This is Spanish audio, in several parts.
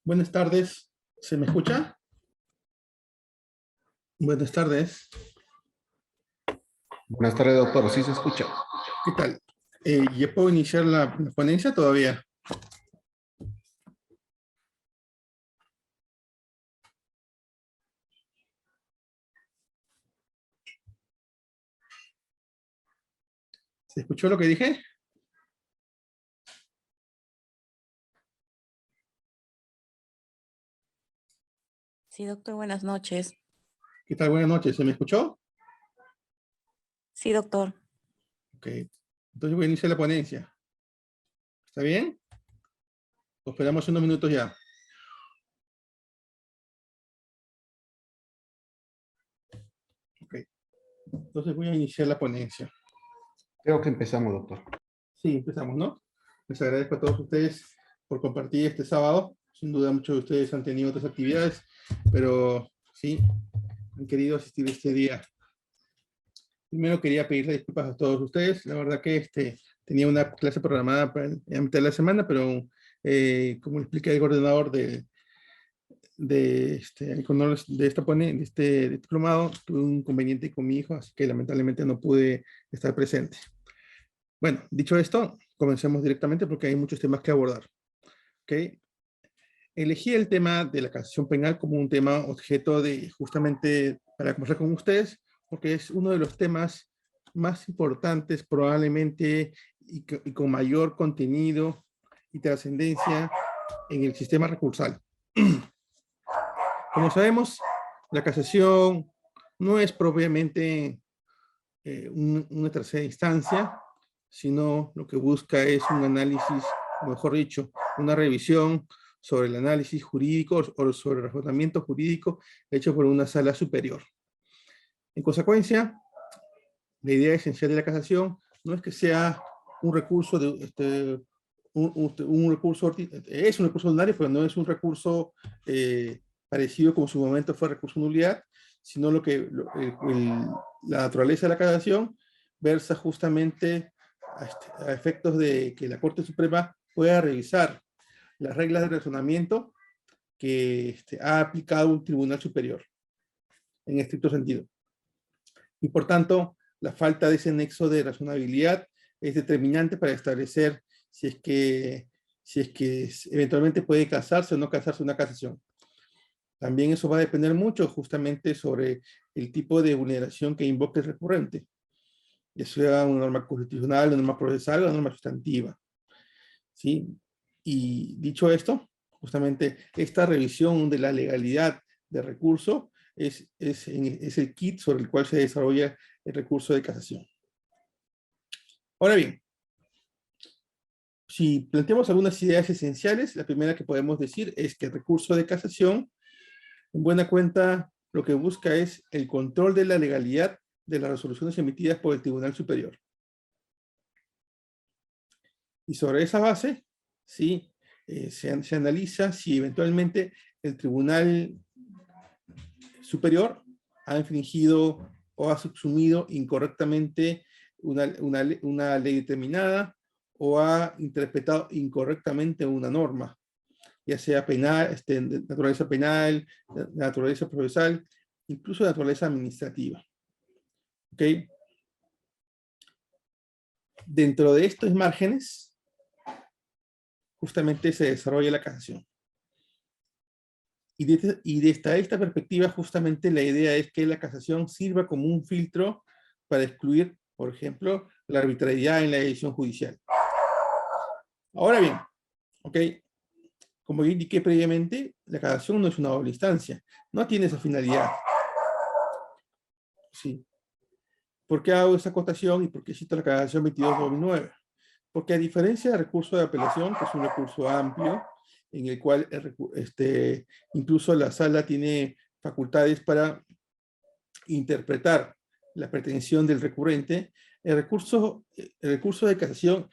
Buenas tardes, ¿se me escucha? Buenas tardes, Buenas tardes, doctor. Sí se escucha. ¿qué tal? ¿Ya puedo iniciar la ponencia todavía? ¿Se escuchó lo que dije? Sí, doctor, buenas noches. ¿Qué tal? Buenas noches, ¿se me escuchó? Sí, doctor. Ok, entonces voy a iniciar la ponencia. ¿Está bien? O esperamos unos minutos ya. Ok, entonces voy a iniciar la ponencia. Creo que empezamos, doctor. Sí, empezamos, ¿no? Les agradezco a todos ustedes por compartir este sábado. Sin duda muchos de ustedes han tenido otras actividades, pero sí, han querido asistir este día. Primero quería pedirle disculpas a todos ustedes. La verdad que tenía una clase programada para a mitad de la semana, pero como le expliqué al coordinador de este diplomado, tuve un inconveniente con mi hijo, así que lamentablemente no pude estar presente. Bueno, dicho esto, comencemos directamente porque hay muchos temas que abordar. ¿Okay? Elegí el tema de la casación penal como un tema objeto de justamente para conversar con ustedes, porque es uno de los temas más importantes probablemente y con mayor contenido y trascendencia en el sistema recursal. Como sabemos, la casación no es propiamente una tercera instancia, sino lo que busca es un análisis, o mejor dicho, una revisión sobre el análisis jurídico o sobre el razonamiento jurídico hecho por una sala superior. En consecuencia, la idea esencial de la casación no es que sea un recurso un recurso, es un recurso ordinario, pero no es un recurso parecido como en su momento fue recurso de nulidad, sino la naturaleza de la casación versa justamente a efectos de que la Corte Suprema pueda revisar las reglas de razonamiento que ha aplicado un tribunal superior, en estricto sentido. Y por tanto, la falta de ese nexo de razonabilidad es determinante para establecer si es que eventualmente puede casarse o no casarse una casación. También eso va a depender mucho justamente sobre el tipo de vulneración que invoque el recurrente, ya sea una norma constitucional, una norma procesal o una norma sustantiva. ¿Sí? Y dicho esto, justamente esta revisión de la legalidad del recurso es el kit sobre el cual se desarrolla el recurso de casación. Ahora bien, si planteamos algunas ideas esenciales, la primera que podemos decir es que el recurso de casación, en buena cuenta, lo que busca es el control de la legalidad de las resoluciones emitidas por el Tribunal Superior. Y sobre esa base, sí, se analiza si eventualmente el Tribunal Superior ha infringido o ha subsumido incorrectamente una ley determinada o ha interpretado incorrectamente una norma, ya sea penal, de naturaleza penal, de naturaleza procesal, incluso de naturaleza administrativa. ¿Ok? Dentro de estos márgenes, justamente se desarrolla la casación. Y desde esta perspectiva, justamente la idea es que la casación sirva como un filtro para excluir, por ejemplo, la arbitrariedad en la decisión judicial. Ahora bien, ¿ok? Como yo indiqué previamente, la casación no es una doble instancia, no tiene esa finalidad. Sí. ¿Por qué hago esa acotación y por qué cito la casación 22/2009? Porque a diferencia del recurso de apelación, que es un recurso amplio, en el cual incluso la sala tiene facultades para interpretar la pretensión del recurrente, el recurso de casación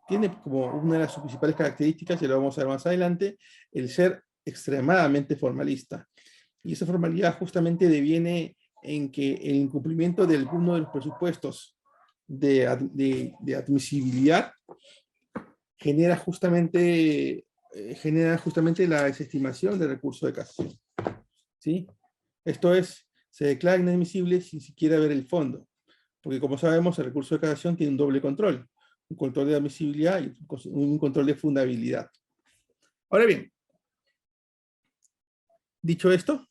tiene como una de sus principales características, y lo vamos a ver más adelante, el ser extremadamente formalista. Y esa formalidad justamente deviene en que el incumplimiento de alguno de los presupuestos de admisibilidad genera justamente genera justamente la desestimación del recurso de casación. ¿Sí? Esto es, se declara inadmisible sin siquiera ver el fondo, porque como sabemos, el recurso de casación tiene un doble control, un control de admisibilidad y un control de fundabilidad. Ahora bien, dicho esto,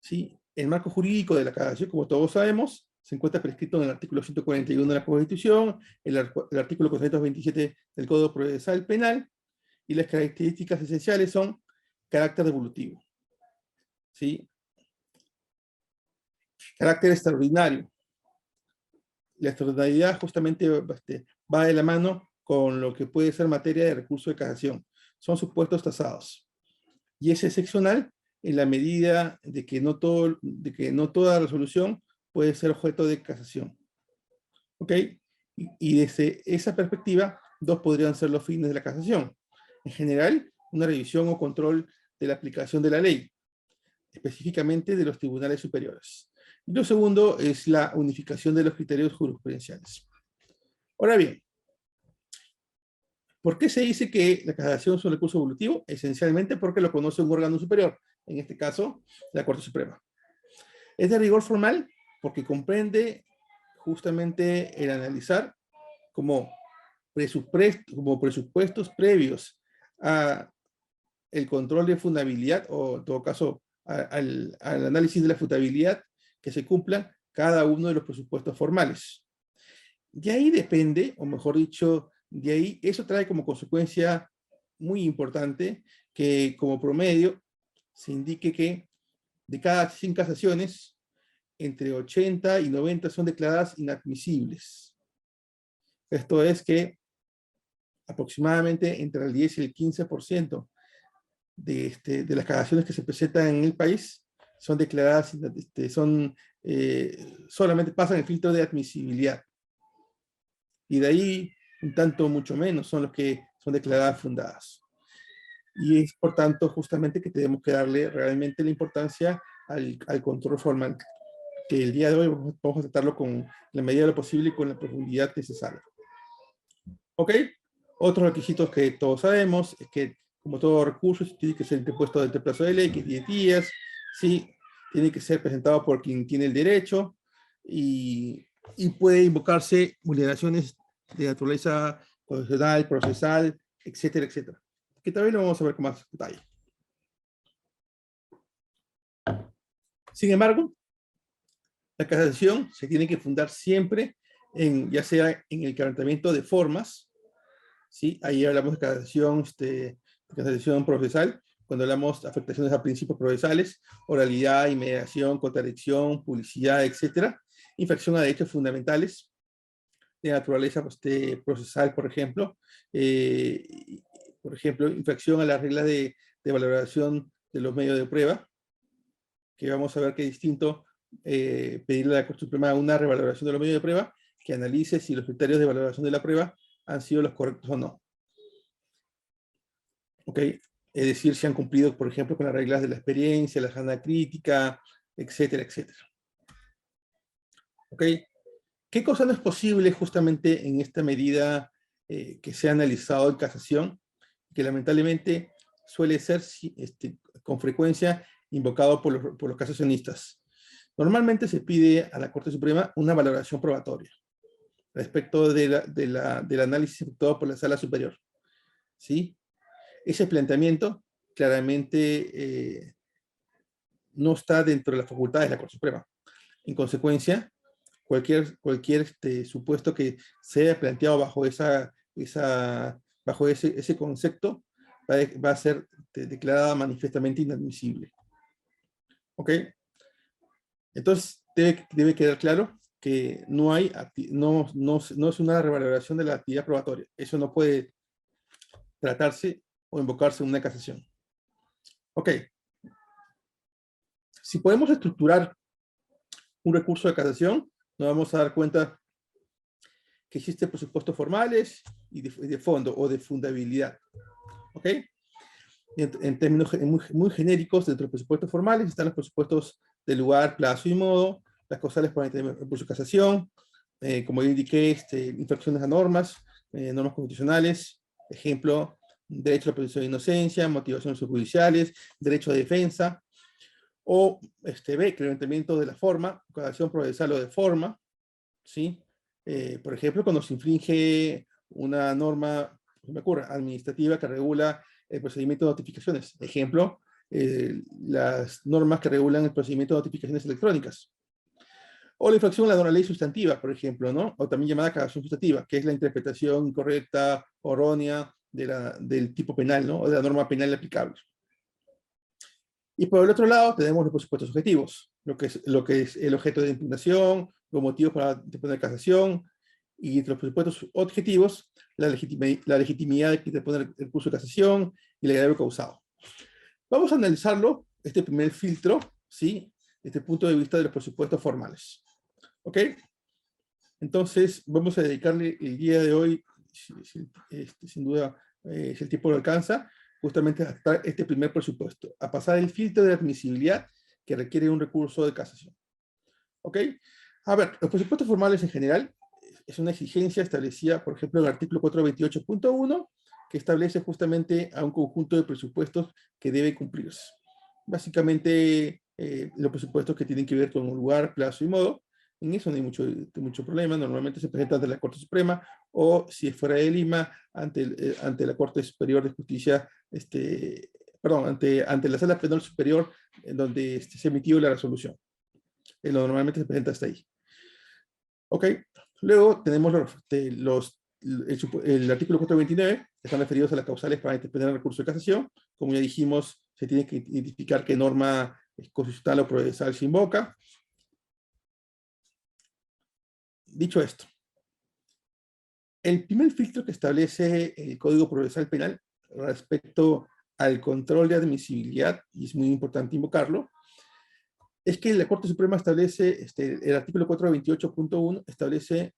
¿sí? El marco jurídico de la casación, como todos sabemos, se encuentra prescrito en el artículo 141 de la Constitución, el artículo 427 del Código Procesal Penal, y las características esenciales son carácter devolutivo, ¿sí? Carácter extraordinario. La extraordinariedad justamente va de la mano con lo que puede ser materia de recurso de casación. Son supuestos tasados. Y es excepcional en la medida de que no toda resolución puede ser objeto de casación. ¿Ok? Y desde esa perspectiva, dos podrían ser los fines de la casación. En general, una revisión o control de la aplicación de la ley, específicamente de los tribunales superiores. Y lo segundo es la unificación de los criterios jurisprudenciales. Ahora bien, ¿por qué se dice que la casación es un recurso evolutivo? Esencialmente porque lo conoce un órgano superior, en este caso, la Corte Suprema. Es de rigor formal porque comprende justamente el analizar como presupuestos previos a el control de fundabilidad, o en todo caso al análisis de la fundabilidad, que se cumplan cada uno de los presupuestos formales. De ahí depende, o mejor dicho, de ahí, eso trae como consecuencia muy importante que como promedio se indique que de cada 100 casaciones, entre 80 y 90 son declaradas inadmisibles. Esto es que aproximadamente entre el 10 y el 15% de las casaciones que se presentan en el país son declaradas, solamente pasan el filtro de admisibilidad. Y de ahí, un tanto mucho menos, son los que son declaradas fundadas. Y es, por tanto, justamente que tenemos que darle realmente la importancia al control formal, que el día de hoy vamos a tratarlo con la medida de lo posible y con la profundidad necesaria. ¿Ok? Otros requisitos que todos sabemos es que, como todo recurso, tiene que ser interpuesto dentro del plazo de ley, que es 10 días, ¿sí? Tiene que ser presentado por quien tiene el derecho y puede invocarse vulneraciones de naturaleza constitucional, procesal, etcétera, etcétera. Que también lo vamos a ver con más detalle. Sin embargo, la casación se tiene que fundar siempre ya sea en el quebrantamiento de formas, ¿sí? Ahí hablamos de casación procesal, cuando hablamos de afectaciones a principios procesales, oralidad, inmediación, contradicción, publicidad, etcétera, infracción a derechos fundamentales de naturaleza procesal, por ejemplo, infracción a las reglas de valoración de los medios de prueba, que vamos a ver que es distinto pedirle a la Corte Suprema una revaloración de los medios de prueba que analice si los criterios de valoración de la prueba han sido los correctos o no. ¿Ok? Es decir, si han cumplido, por ejemplo, con las reglas de la experiencia, la sana crítica, etcétera, etcétera. ¿Ok? ¿Qué cosa no es posible justamente en esta medida que se ha analizado en casación? Que lamentablemente suele ser con frecuencia invocado por los casacionistas. Normalmente se pide a la Corte Suprema una valoración probatoria respecto del análisis efectuado por la Sala Superior. ¿Sí? Ese planteamiento claramente no está dentro de las facultades de la Corte Suprema. En consecuencia, cualquier supuesto que sea planteado bajo ese concepto va a ser declarada manifiestamente inadmisible. ¿Ok? Entonces, debe quedar claro que no es una revaloración de la actividad probatoria. Eso no puede tratarse o invocarse en una casación. Ok. Si podemos estructurar un recurso de casación, nos vamos a dar cuenta que existen presupuestos formales y de fondo o de fundabilidad. ¿Ok? En términos muy genéricos, dentro de los presupuestos formales están los presupuestos de lugar, plazo y modo, las causales para el recurso de casación, como yo indiqué, infracciones a normas, normas constitucionales, ejemplo, derecho a la presunción de inocencia, motivaciones judiciales, derecho a defensa, o B, incrementamiento de la forma, causación procesal o de forma, ¿sí? Por ejemplo, cuando se infringe una norma, se me ocurre, administrativa que regula el procedimiento de notificaciones. Ejemplo, las normas que regulan el procedimiento de notificaciones electrónicas. O la infracción a la ley sustantiva, por ejemplo, ¿no? O también llamada causación sustantiva, que es la interpretación incorrecta o errónea del tipo penal, ¿no? O de la norma penal aplicable. Y por el otro lado tenemos los presupuestos objetivos, lo que es el objeto de impugnación, los motivos para interponer casación, y entre los presupuestos objetivos, la legitimidad de interponer el recurso de casación y el agravio causado. Vamos a analizarlo, este primer filtro, ¿sí? Desde el punto de vista de los presupuestos formales. ¿Ok? Entonces, vamos a dedicarle el día de hoy, sin duda, si el tiempo lo alcanza, justamente a tratar este primer presupuesto, a pasar el filtro de admisibilidad que requiere un recurso de casación. ¿Ok? A ver, los presupuestos formales en general es una exigencia establecida, por ejemplo, en el artículo 428.1, que establece justamente a un conjunto de presupuestos que debe cumplirse. Básicamente, los presupuestos que tienen que ver con un lugar, plazo y modo. En eso no hay mucho problema. Normalmente se presenta ante la Corte Suprema o, si es fuera de Lima, ante la Corte Superior de Justicia, ante la Sala Penal Superior, en donde se emitió la resolución. Normalmente se presenta hasta ahí. ¿Ok? Luego tenemos el artículo 429, que están referidos a las causales para interponer el recurso de casación. Como ya dijimos, se tiene que identificar qué norma constitucional o procesal se invoca. Dicho esto, el primer filtro que establece el Código Procesal Penal respecto al control de admisibilidad, y es muy importante invocarlo, es que la Corte Suprema establece, el artículo 428.1 establece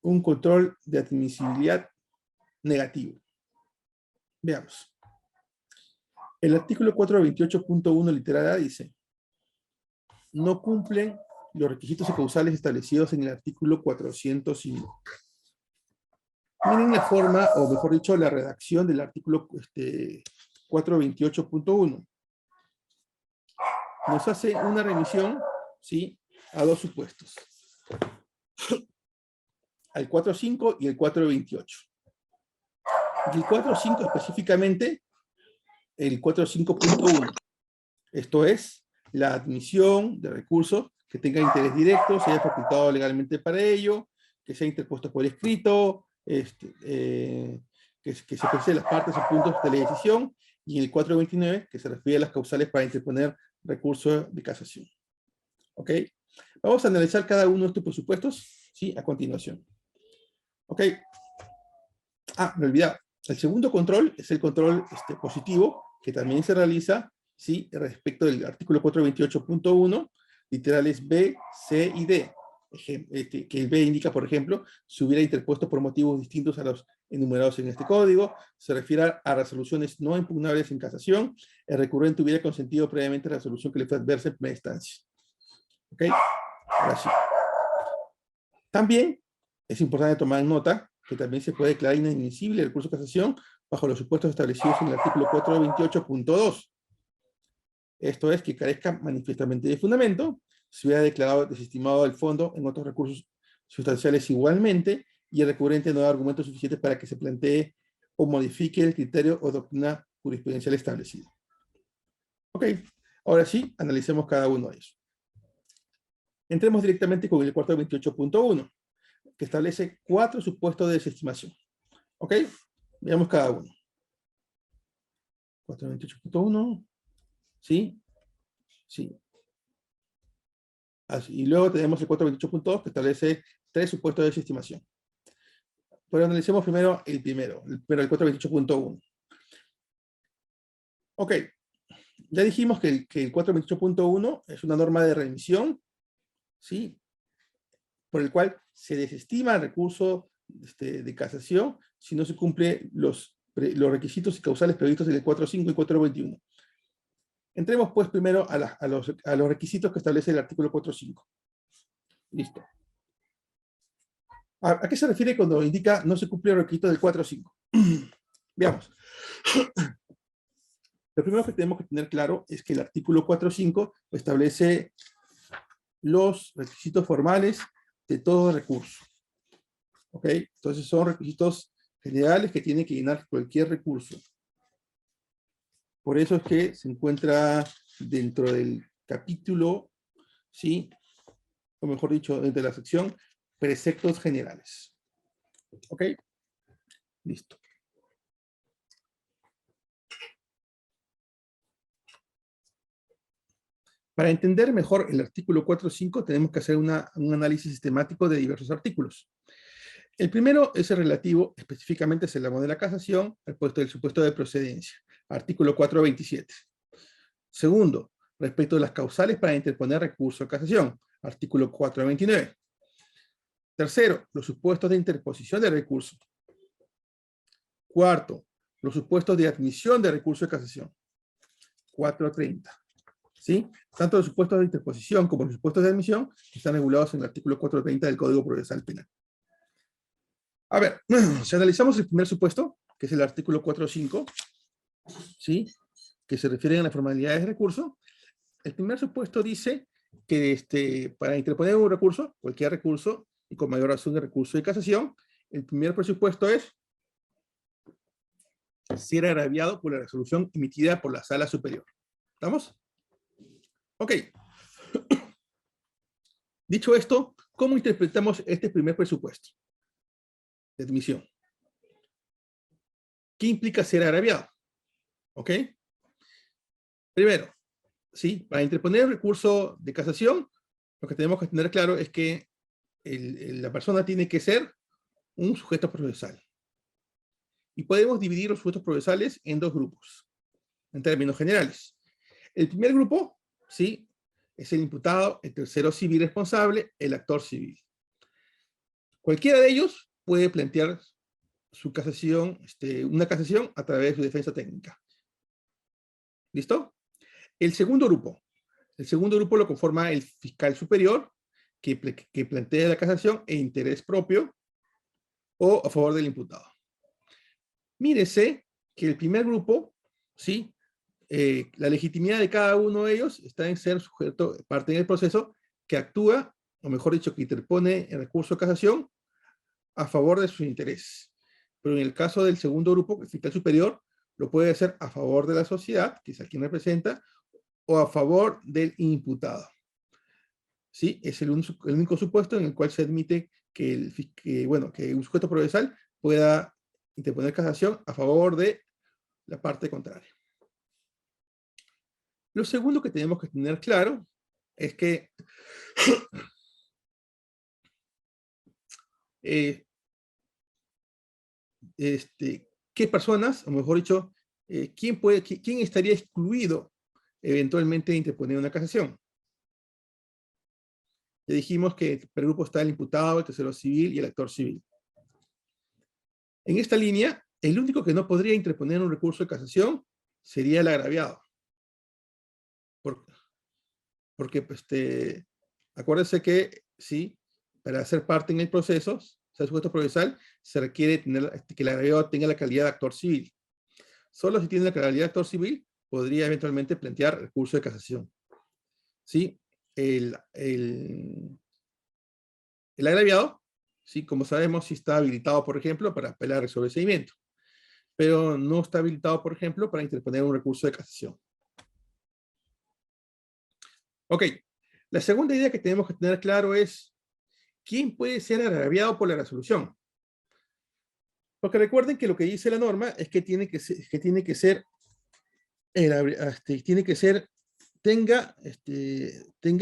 un control de admisibilidad negativo. Veamos. El artículo 428.1 literal A dice: no cumplen los requisitos y causales establecidos en el artículo 405. Miren la forma, o mejor dicho, la redacción del artículo 428.1. Nos hace una remisión, ¿sí?, a dos supuestos. Al 4.5 y el 4.28. Y el 4.5 específicamente, el 4.5.1. Esto es, la admisión de recursos que tenga interés directo, se haya facultado legalmente para ello, que sea interpuesto por escrito, que se precise las partes o puntos de la decisión, y en el 429, que se refiere a las causales para interponer recurso de casación. ¿Ok? Vamos a analizar cada uno de estos presupuestos, ¿sí?, a continuación. ¿Ok? Me olvidaba. El segundo control es el control positivo, que también se realiza, ¿sí?, respecto del artículo 428.1, literales B, C y D. Que el B indica, por ejemplo, si hubiera interpuesto por motivos distintos a los enumerados en este código, se refiere a resoluciones no impugnables en casación, el recurrente hubiera consentido previamente la resolución que le fue adversa en primera instancia. ¿Ok? Ahora sí. También es importante tomar nota que también se puede declarar inadmisible el recurso de casación bajo los supuestos establecidos en el artículo 428.2. Esto es, que carezca manifiestamente de fundamento, se hubiera declarado desestimado el fondo en otros recursos sustanciales igualmente, y el recurrente no da argumentos suficientes para que se plantee o modifique el criterio o doctrina jurisprudencial establecida. Ok, ahora sí, analicemos cada uno de ellos. Entremos directamente con el 428.1, que establece 4 supuestos de desestimación. ¿Ok? Veamos cada uno. 428.1. ¿Sí? Sí. Así. Y luego tenemos el 428.2, que establece 3 supuestos de desestimación. Pero analicemos primero el 428.1. Ok. Ya dijimos que el 428.1 es una norma de remisión, ¿sí?, por el cual se desestima el recurso de casación si no se cumplen los requisitos y causales previstos en el 4.5 y 4.21. Entremos pues primero a los requisitos que establece el artículo 4.5. Listo. ¿A qué se refiere cuando indica no se cumple el requisito del 4.5? Veamos. Lo primero que tenemos que tener claro es que el artículo 4.5 establece los requisitos formales de todo recurso. ¿Ok? Entonces son requisitos generales que tiene que llenar cualquier recurso. Por eso es que se encuentra dentro del capítulo, ¿sí? O mejor dicho, dentro de la sección preceptos generales. ¿Ok? Listo. Para entender mejor el artículo 4.5 tenemos que hacer un análisis sistemático de diversos artículos. El primero es el relativo, específicamente se la modela casación, al puesto del supuesto de procedencia, artículo 4.27. Segundo, respecto de las causales para interponer recurso de casación, artículo 4.29. Tercero, los supuestos de interposición de recurso. Cuarto, los supuestos de admisión de recurso de casación, 4.30. ¿Sí? Tanto los supuestos de interposición como los supuestos de admisión están regulados en el artículo 4.30 del Código Procesal Penal. A ver, si analizamos el primer supuesto, que es el artículo 4.5, ¿sí? Que se refiere a las formalidades de recurso, el primer supuesto dice que para interponer un recurso, cualquier recurso, y con mayor razón el recurso de casación, el primer presupuesto es ser agraviado por la resolución emitida por la Sala Superior. ¿Estamos? Ok. Dicho esto, ¿cómo interpretamos este primer presupuesto de admisión? ¿Qué implica ser agraviado? ¿Ok? Primero, ¿sí? Para interponer el recurso de casación, lo que tenemos que tener claro es que la persona tiene que ser un sujeto procesal. Y podemos dividir los sujetos procesales en dos grupos, en términos generales. El primer grupo, ¿sí? Es el imputado, el tercero civil responsable, el actor civil. Cualquiera de ellos puede plantear su casación, una casación a través de su defensa técnica. ¿Listo? El segundo grupo lo conforma el fiscal superior, que plantea la casación en interés propio o a favor del imputado. Mírese que el primer grupo, ¿sí? La legitimidad de cada uno de ellos está en ser sujeto, parte del proceso, que actúa, o mejor dicho, que interpone el recurso de casación a favor de su interés. Pero en el caso del segundo grupo, el fiscal superior, lo puede hacer a favor de la sociedad, que es a quien representa, o a favor del imputado. ¿Sí? Es el único supuesto en el cual se admite que un sujeto procesal pueda interponer casación a favor de la parte contraria. Lo segundo que tenemos que tener claro es que qué personas, o mejor dicho, quién estaría excluido eventualmente de interponer una casación. Ya dijimos que el primer grupo está el imputado, el tercero civil y el actor civil. En esta línea, el único que no podría interponer un recurso de casación sería el agraviado. Porque acuérdense que, sí, para ser parte en el proceso, ser sujeto procesal, se requiere que el agraviado tenga la calidad de actor civil. Solo si tiene la calidad de actor civil, podría eventualmente plantear recurso de casación. ¿Sí? El agraviado, ¿sí? Como sabemos, sí está habilitado, por ejemplo, para apelar el sobreseimiento, pero no está habilitado, por ejemplo, para interponer un recurso de casación. Ok, la segunda idea que tenemos que tener claro es ¿quién puede ser agraviado por la resolución? Porque recuerden que lo que dice la norma es que tiene que ser, tenga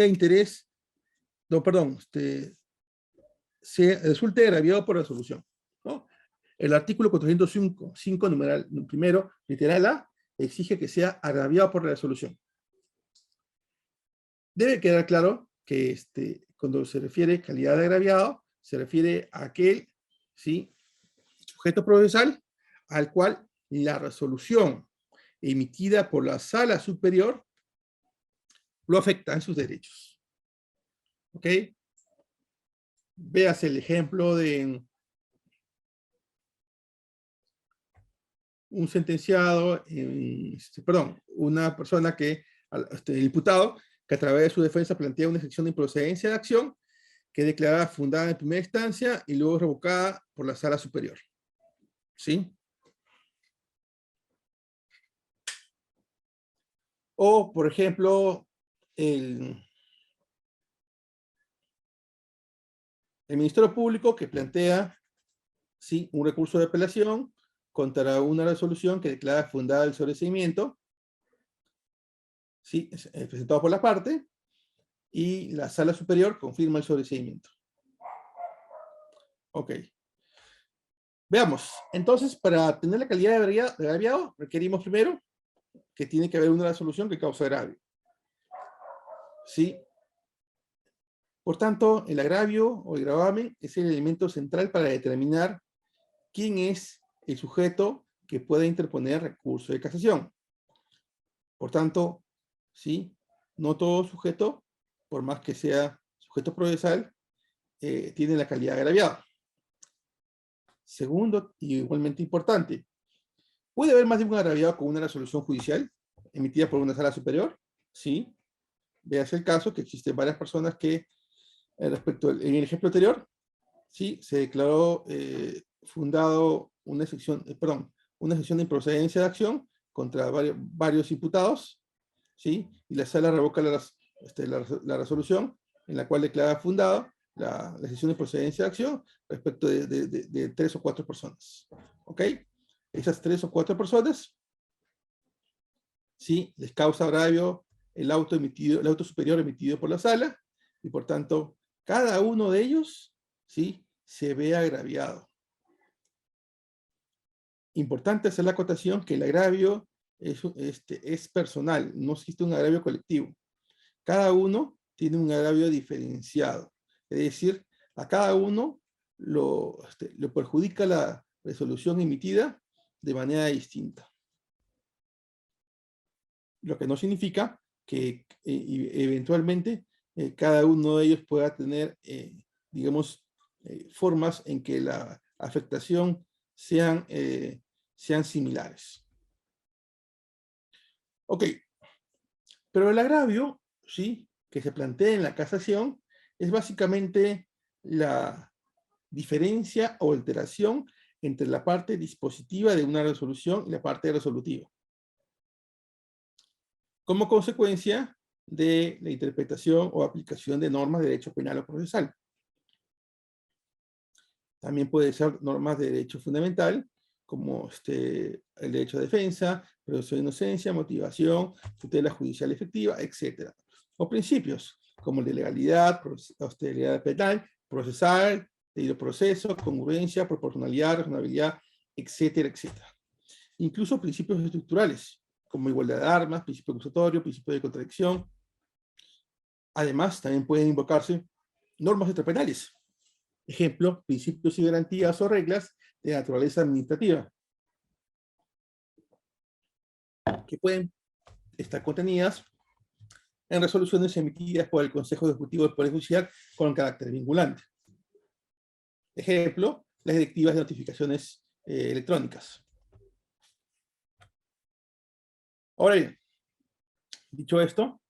interés, no, perdón, resulte agraviado por la resolución, ¿no? El artículo 405, numeral primero, literal A, exige que sea agraviado por la resolución. Debe quedar claro que cuando se refiere calidad de agraviado, se refiere a aquel, ¿sí?, sujeto procesal al cual la resolución emitida por la Sala Superior lo afecta en sus derechos. ¿Ok? Veas el ejemplo de un sentenciado, una persona que, el imputado, que a través de su defensa plantea una excepción de improcedencia de acción, que es declarada fundada en primera instancia y luego revocada por la sala superior. ¿Sí? O, por ejemplo, el Ministerio Público que plantea, ¿sí?, un recurso de apelación contra una resolución que declara fundada el sobreseimiento, ¿sí?, presentado por la parte, y la sala superior confirma el sobreseimiento. Ok. Veamos. Entonces, para tener la calidad de agraviado, requerimos primero que tiene que haber una resolución que causa agravio. ¿Sí? Por tanto, el agravio o el gravamen es el elemento central para determinar quién es el sujeto que puede interponer recurso de casación. Por tanto, ¿sí?, no todo sujeto, por más que sea sujeto procesal, tiene la calidad de agraviado. Segundo, y igualmente importante, ¿puede haber más de un agraviado con una resolución judicial emitida por una sala superior? Sí. Véase el caso que existen varias personas que, en el ejemplo anterior, sí, se declaró fundado una sección de improcedencia de acción contra varios imputados, ¿sí? Y la sala revoca la resolución en la cual declara fundado la sección de improcedencia de acción respecto de 3 o 4 personas. ¿Ok? Esas 3 o 4 personas, ¿sí?, les causa agravio el auto superior emitido por la sala, y por tanto, cada uno de ellos, ¿sí?, se ve agraviado. Importante hacer la acotación que el agravio es personal, no existe un agravio colectivo. Cada uno tiene un agravio diferenciado. Es decir, a cada uno lo perjudica la resolución emitida de manera distinta. Lo que no significa que eventualmente cada uno de ellos pueda tener, digamos, formas en que la afectación sean similares. Ok, pero el agravio, ¿sí?, que se plantea en la casación es básicamente la diferencia o alteración entre la parte dispositiva de una resolución y la parte resolutiva, como consecuencia de la interpretación o aplicación de normas de derecho penal o procesal. También puede ser normas de derecho fundamental, como el derecho a defensa, presunción de inocencia, motivación, tutela judicial efectiva, etc. O principios, como el de legalidad, legalidad penal, procesal, debido proceso, congruencia, proporcionalidad, razonabilidad, etcétera, etcétera. Incluso principios estructurales, como igualdad de armas, principio acusatorio, principio de contradicción. Además, también pueden invocarse normas extrapenales. Ejemplo, principios y garantías o reglas de naturaleza administrativa, que pueden estar contenidas en resoluciones emitidas por el Consejo Ejecutivo del Poder Judicial con carácter vinculante. Ejemplo, las directivas de notificaciones electrónicas. Ahora bien, dicho esto,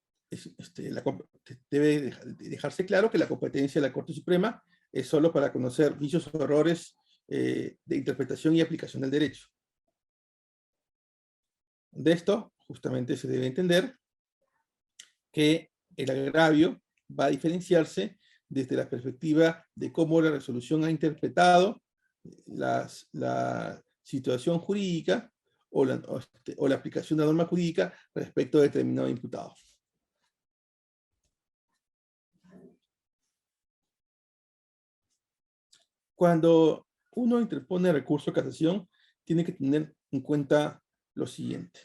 debe dejarse claro que la competencia de la Corte Suprema es solo para conocer vicios o errores de interpretación y aplicación del derecho. De esto, justamente se debe entender que el agravio va a diferenciarse desde la perspectiva de cómo la resolución ha interpretado la situación jurídica o la aplicación de la norma jurídica respecto a determinado imputado. Cuando uno interpone recurso de casación, tiene que tener en cuenta lo siguiente.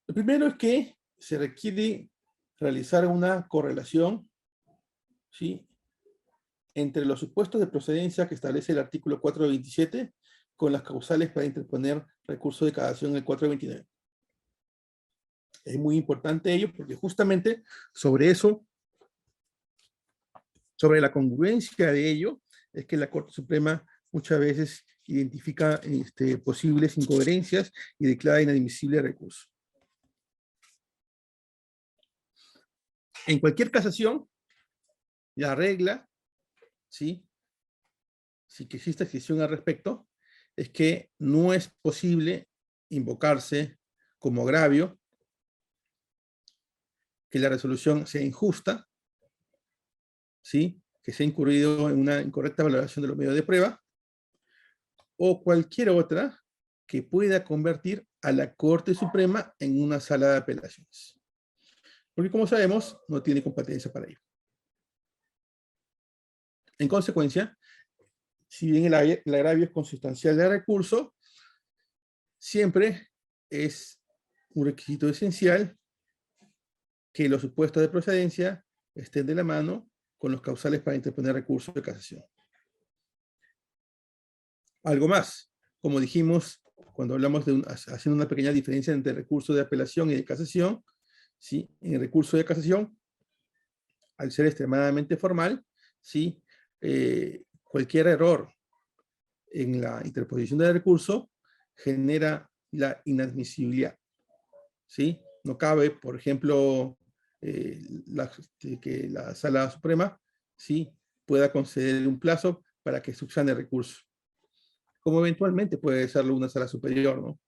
Lo primero es que se requiere realizar una correlación, ¿sí?, entre los supuestos de procedencia que establece el artículo 427 con las causales para interponer recurso de casación en el 429. Es muy importante ello porque justamente sobre eso, sobre la congruencia de ello, es que la Corte Suprema muchas veces identifica posibles incoherencias y declara inadmisible el recurso. En cualquier casación, la regla, ¿sí? Si que exista excepción al respecto, es que no es posible invocarse como agravio que la resolución sea injusta, ¿sí? Que sea incurrido en una incorrecta valoración de los medios de prueba, o cualquier otra que pueda convertir a la Corte Suprema en una sala de apelaciones. Porque como sabemos, no tiene competencia para ello. En consecuencia, si bien el agravio es consustancial del recurso, siempre es un requisito esencial que los supuestos de procedencia estén de la mano con los causales para interponer recursos de casación. Algo más, como dijimos cuando hablamos haciendo una pequeña diferencia entre recurso de apelación y de casación, ¿sí? En el recurso de casación, al ser extremadamente formal, ¿sí? Cualquier error en la interposición del recurso genera la inadmisibilidad, ¿sí? No cabe, por ejemplo, que la Sala Suprema, ¿sí? Pueda conceder un plazo para que subsane el recurso, como eventualmente puede hacerlo una Sala Superior, ¿no?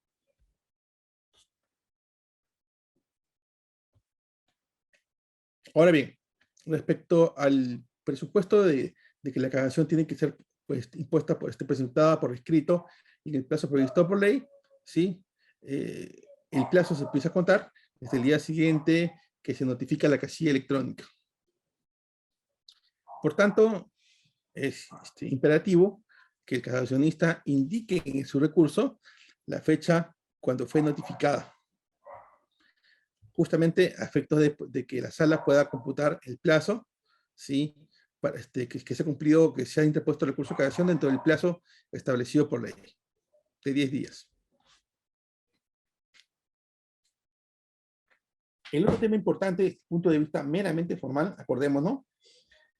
Ahora bien, respecto al presupuesto de que la casación tiene que ser pues, impuesta, presentada por escrito y el plazo previsto por ley, ¿sí? El plazo se empieza a contar desde el día siguiente que se notifica la casilla electrónica. Por tanto, es imperativo que el casacionista indique en su recurso la fecha cuando fue notificada, justamente a efectos de que la sala pueda computar el plazo, ¿sí? Para que se ha cumplido, que se ha interpuesto el recurso de casación dentro del plazo establecido por ley, de 10 días. El otro tema importante desde el punto de vista meramente formal, acordémonos,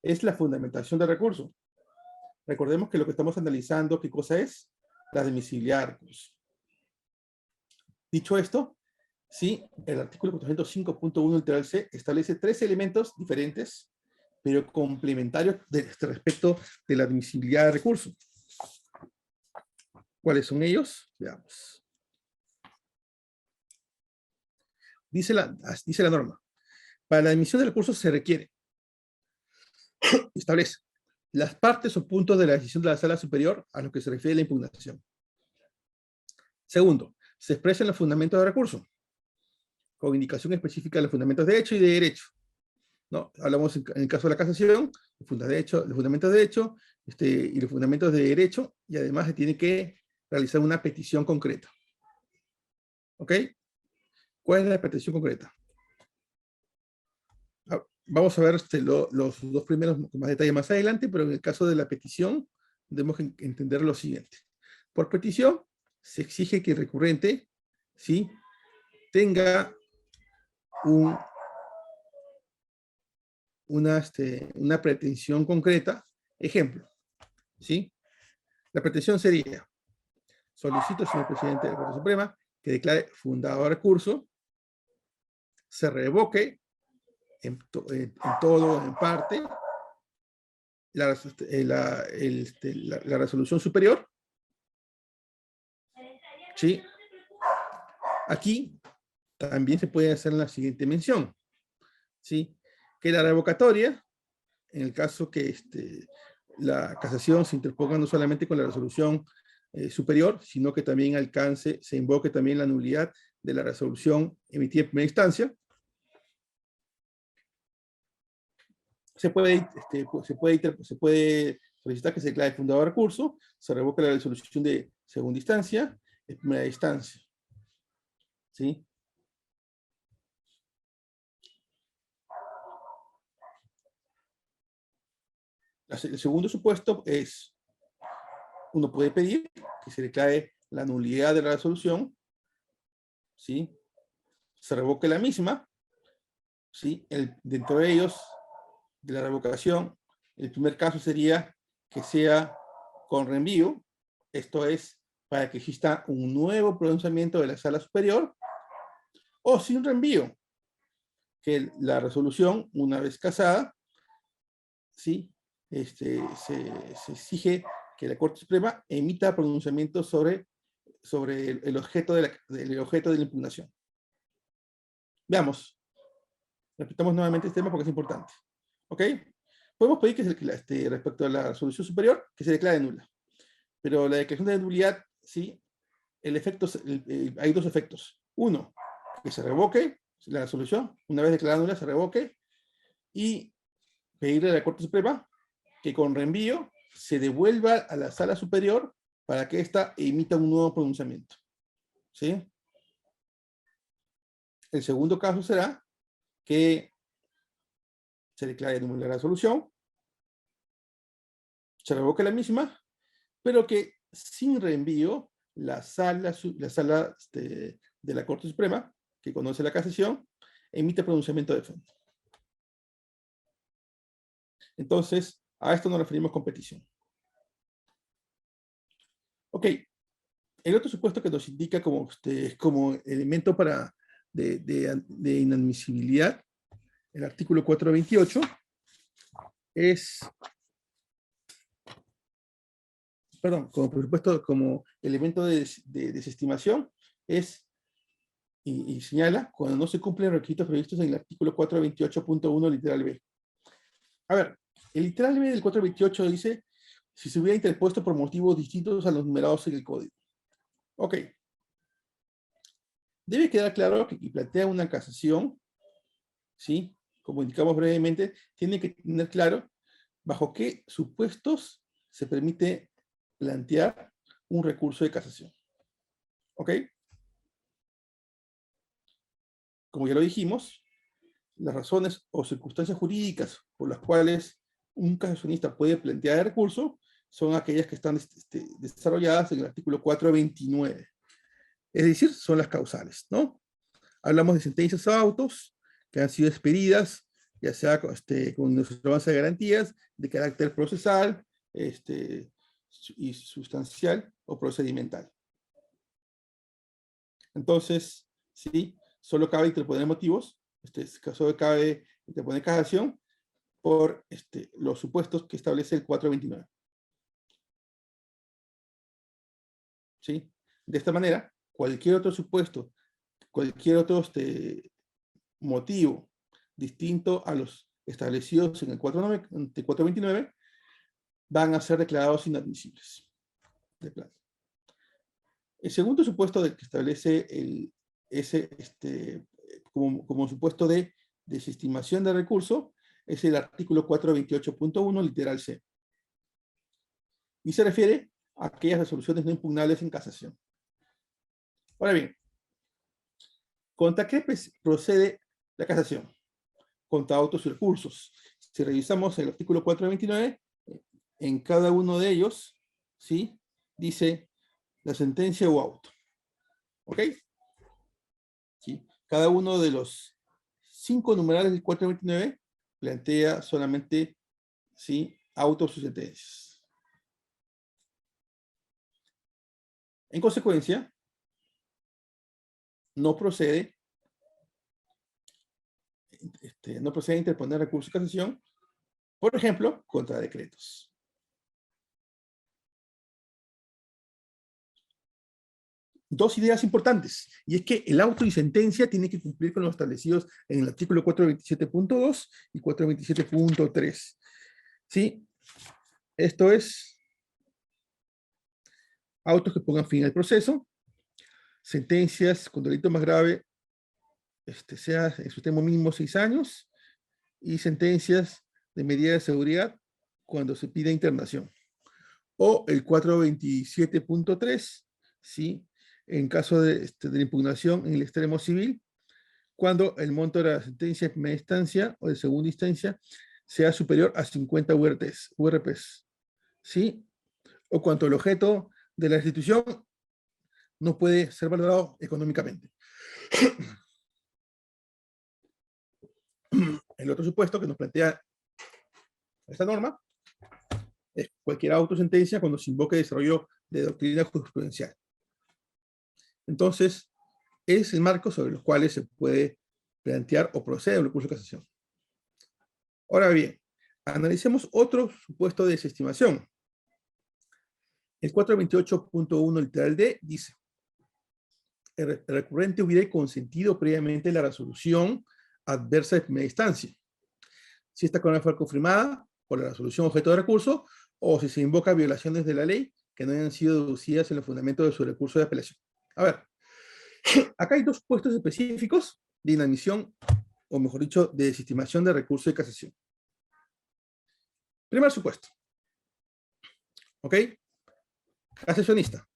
es la fundamentación del recurso. Recordemos que lo que estamos analizando, ¿qué cosa es? La admisibilidad del recurso. Dicho esto, sí, el artículo 405.1 literal C establece 3 elementos diferentes, pero complementarios respecto de la admisibilidad del recurso. ¿Cuáles son ellos? Veamos. Dice la norma. Para la admisión del recurso se requiere, establece, las partes o puntos de la decisión de la sala superior a lo que se refiere la impugnación. Segundo, se expresan los fundamentos del recurso, con indicación específica de los fundamentos de hecho y de derecho. ¿No? Hablamos en el caso de la casación, los fundamentos de hecho y los fundamentos de derecho, y además se tiene que realizar una petición concreta. ¿Ok? ¿Cuál es la petición concreta? Vamos a ver los dos primeros con más detalle más adelante, pero en el caso de la petición debemos entender lo siguiente. Por petición se exige que el recurrente, ¿sí?, tenga una pretensión concreta. Ejemplo, ¿sí? La pretensión sería: solicito, señor presidente de la Corte Suprema, que declare fundado el recurso, se revoque en todo o en parte la resolución superior. ¿Sí? Aquí también se puede hacer la siguiente mención, ¿sí? Que la revocatoria, en el caso que la casación se interponga no solamente con la resolución superior, sino que también se invoque también la nulidad de la resolución emitida en primera instancia. Se puede solicitar que se declare fundado el recurso, se revoca la resolución de segunda instancia, en primera instancia. ¿Sí? El segundo supuesto es: uno puede pedir que se declare la nulidad de la resolución, ¿sí? Se revoque la misma, ¿sí? Dentro de ellos, de la revocación, el primer caso sería que sea con reenvío, Esto es para que exista un nuevo pronunciamiento de la sala superior, o sin reenvío, que la resolución, una vez casada, ¿sí? Se exige que la Corte Suprema emita pronunciamiento sobre el objeto del objeto de la impugnación. Veamos. Repitamos nuevamente este tema porque es importante. ¿Ok? Podemos pedir que respecto a la resolución superior, que se declare nula. Pero la declaración de nulidad, ¿sí? Hay dos efectos. Uno, que se revoque la resolución, una vez declarada nula, se revoque, y pedirle a la Corte Suprema que con reenvío se devuelva a la sala superior para que ésta emita un nuevo pronunciamiento. ¿Sí? El segundo caso será que se declare nula la resolución, se revoque la misma, pero que sin reenvío la sala de la Corte Suprema, que conoce la casación, emite pronunciamiento de fondo. Entonces, a esto nos referimos con petición. Ok, el otro supuesto que nos indica como elemento de inadmisibilidad, el artículo 428, es, perdón, como por supuesto, como elemento de desestimación, es, y señala, cuando no se cumplen los requisitos previstos en el artículo 428.1, literal B. A ver, el literal B del 428 dice, si se hubiera interpuesto por motivos distintos a los numerados en el código. Ok. Debe quedar claro que quien plantea una casación, ¿sí? Como indicamos brevemente, tiene que tener claro bajo qué supuestos se permite plantear un recurso de casación. ¿Ok? Como ya lo dijimos, las razones o circunstancias jurídicas por las cuales un casacionista puede plantear el recurso son aquellas que están desarrolladas en el artículo 429. Es decir, son las causales, ¿no? Hablamos de sentencias o autos que han sido expedidas, ya sea con observancia de garantías de carácter procesal y sustancial o procedimental. Entonces, sí, solo cabe interponer motivos, solo cabe interponer casación por los supuestos que establece el 429. ¿Sí? De esta manera, cualquier otro supuesto, cualquier otro motivo distinto a los establecidos en el 429 van a ser declarados inadmisibles. De plano. El segundo supuesto del que establece como supuesto de desestimación de recurso es el artículo 428.1, literal C. Y se refiere a aquellas resoluciones no impugnables en casación. Ahora bien, ¿contra qué procede la casación? Contra autos y recursos. Si revisamos el artículo 429, en cada uno de ellos, ¿sí? Dice la sentencia o auto. ¿Ok? ¿Sí? Cada uno de los 5 numerales del 429 plantea solamente, ¿sí?, autos o sentencias. En consecuencia, no procede a interponer recurso de casación, por ejemplo, contra decretos. Dos ideas importantes, y es que el auto y sentencia tiene que cumplir con los establecidos en el artículo 427.2 y 427.3. ¿Sí? Esto es autos que pongan fin al proceso, sentencias con delito más grave, sea en su extremo mínimo 6 años, y sentencias de medida de seguridad cuando se pide internación. O el 427.3, ¿sí?, en caso de la impugnación en el extremo civil, cuando el monto de la sentencia de primera instancia o de segunda instancia sea superior a 50 URPs, ¿sí? O cuando el objeto de la restitución no puede ser valorado económicamente. El otro supuesto que nos plantea esta norma es cualquier autosentencia cuando se invoque desarrollo de doctrina jurisprudencial. Entonces, es el marco sobre los cuales se puede plantear o proceder un recurso de casación. Ahora bien, analicemos otro supuesto de desestimación. El 428.1 literal D dice: el recurrente hubiera consentido previamente la resolución adversa de primera instancia, si esta condena fue confirmada por la resolución objeto de recurso, o si se invoca violaciones de la ley que no hayan sido deducidas en los fundamentos de su recurso de apelación. A ver, acá hay dos supuestos específicos de inadmisión, o mejor dicho, de desestimación de recurso de casación. Primer supuesto. ¿Ok? Casacionista.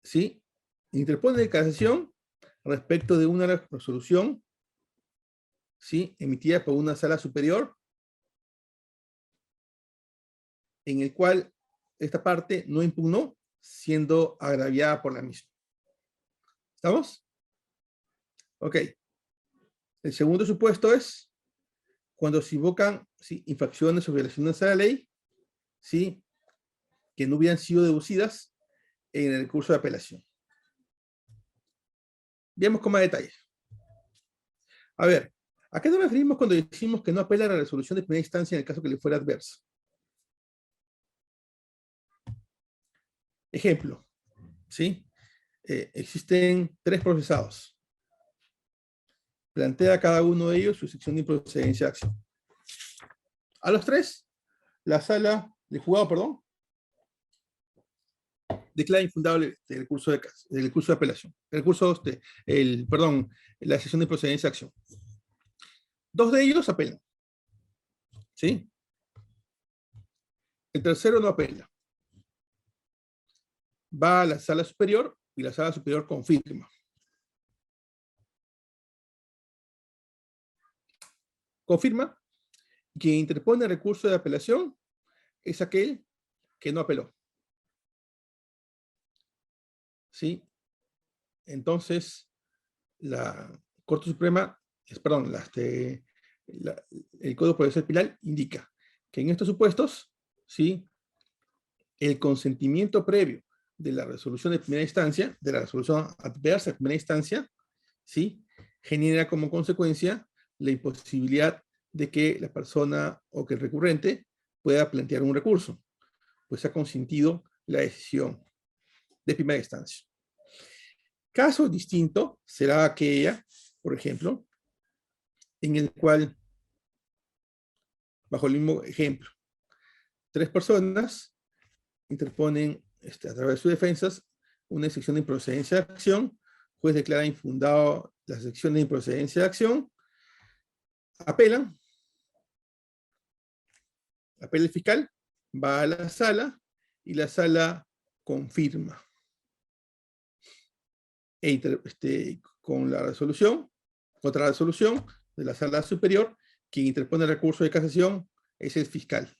¿Sí? Interpone de casación respecto de una resolución, ¿sí?, emitida por una sala superior, en el cual esta parte no impugnó, siendo agraviada por la misma. ¿Estamos? Ok. El segundo supuesto es cuando se invocan, ¿sí?, infracciones o violaciones a la ley, ¿sí?, que no hubieran sido deducidas en el recurso de apelación. Veamos con más detalles. A ver, ¿a qué nos referimos cuando decimos que no apela a la resolución de primera instancia en el caso que le fuera adverso? Ejemplo, ¿sí? Existen 3 procesados. Plantea cada uno de ellos su sección de improcedencia de acción. A los 3, la sala de juzgado, perdón, declara infundable el curso de apelación. La sección de improcedencia de acción. 2 de ellos apelan. ¿Sí? El tercero no apela. Va a la sala superior y la sala superior confirma. Confirma que quien interpone el recurso de apelación es aquel que no apeló. ¿Sí? Entonces, la Corte Suprema, el Código Procesal Penal indica que en estos supuestos, ¿sí?, el consentimiento previo de la resolución de primera instancia, de la resolución adversa de primera instancia, ¿sí?, genera como consecuencia la imposibilidad de que la persona o que el recurrente pueda plantear un recurso, pues ha consentido la decisión de primera instancia. Caso distinto será aquella, por ejemplo, en el cual, bajo el mismo ejemplo, 3 personas interponen a través de sus defensas una sección de improcedencia de acción, juez declara infundado la sección de improcedencia de acción, apelan, apela el fiscal, va a la sala y la sala confirma. Con la resolución, otra resolución de la sala superior, quien interpone el recurso de casación es el fiscal.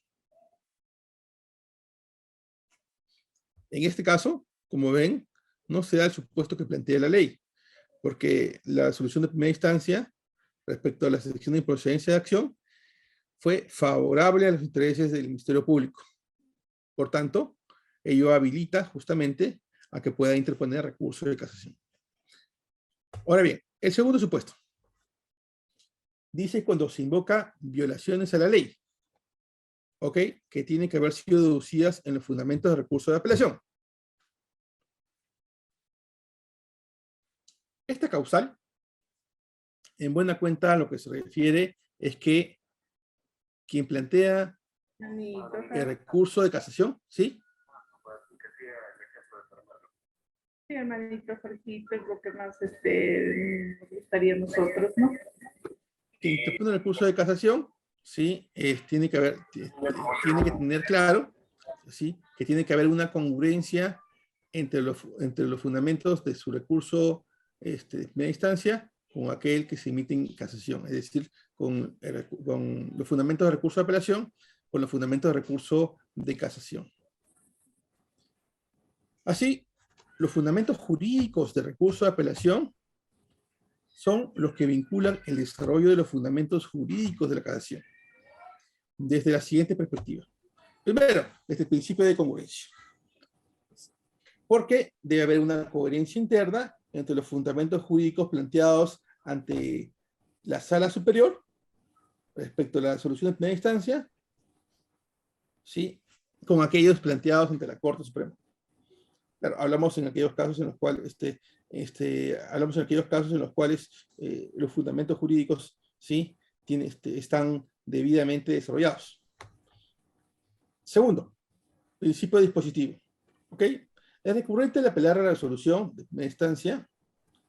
En este caso, como ven, no se da el supuesto que plantea la ley, porque la resolución de primera instancia respecto a la sección de improcedencia de acción fue favorable a los intereses del Ministerio Público. Por tanto, ello habilita justamente a que pueda interponer recurso de casación. Ahora bien, el segundo supuesto dice cuando se invoca violaciones a la ley, ¿ok?, que tienen que haber sido deducidas en los fundamentos de recurso de apelación. Esta causal, en buena cuenta, a lo que se refiere es que quien plantea el recurso de casación, ¿sí? Sí, hermanito, Jorgito, es lo que más nos gustaría a nosotros, ¿no? Quien interpone el recurso de casación, ¿sí?, tiene que tener claro, ¿sí?, que tiene que haber una congruencia entre los fundamentos de su recurso de primera instancia con aquel que se emite en casación, es decir, con los fundamentos de recurso de apelación con los fundamentos de recurso de casación. Así, los fundamentos jurídicos de recurso de apelación son los que vinculan el desarrollo de los fundamentos jurídicos de la casación. desde la siguiente perspectiva. Primero, desde el principio de congruencia. Porque debe haber una coherencia interna entre los fundamentos jurídicos planteados ante la sala superior respecto a la solución de primera instancia, ¿sí?, con aquellos planteados ante la Corte Suprema. Claro, hablamos en aquellos casos en los cuales, los fundamentos jurídicos, ¿sí?, están debidamente desarrollados. Segundo, principio dispositivo. ¿Ok? Es recurrente el apelar a la resolución de primera instancia,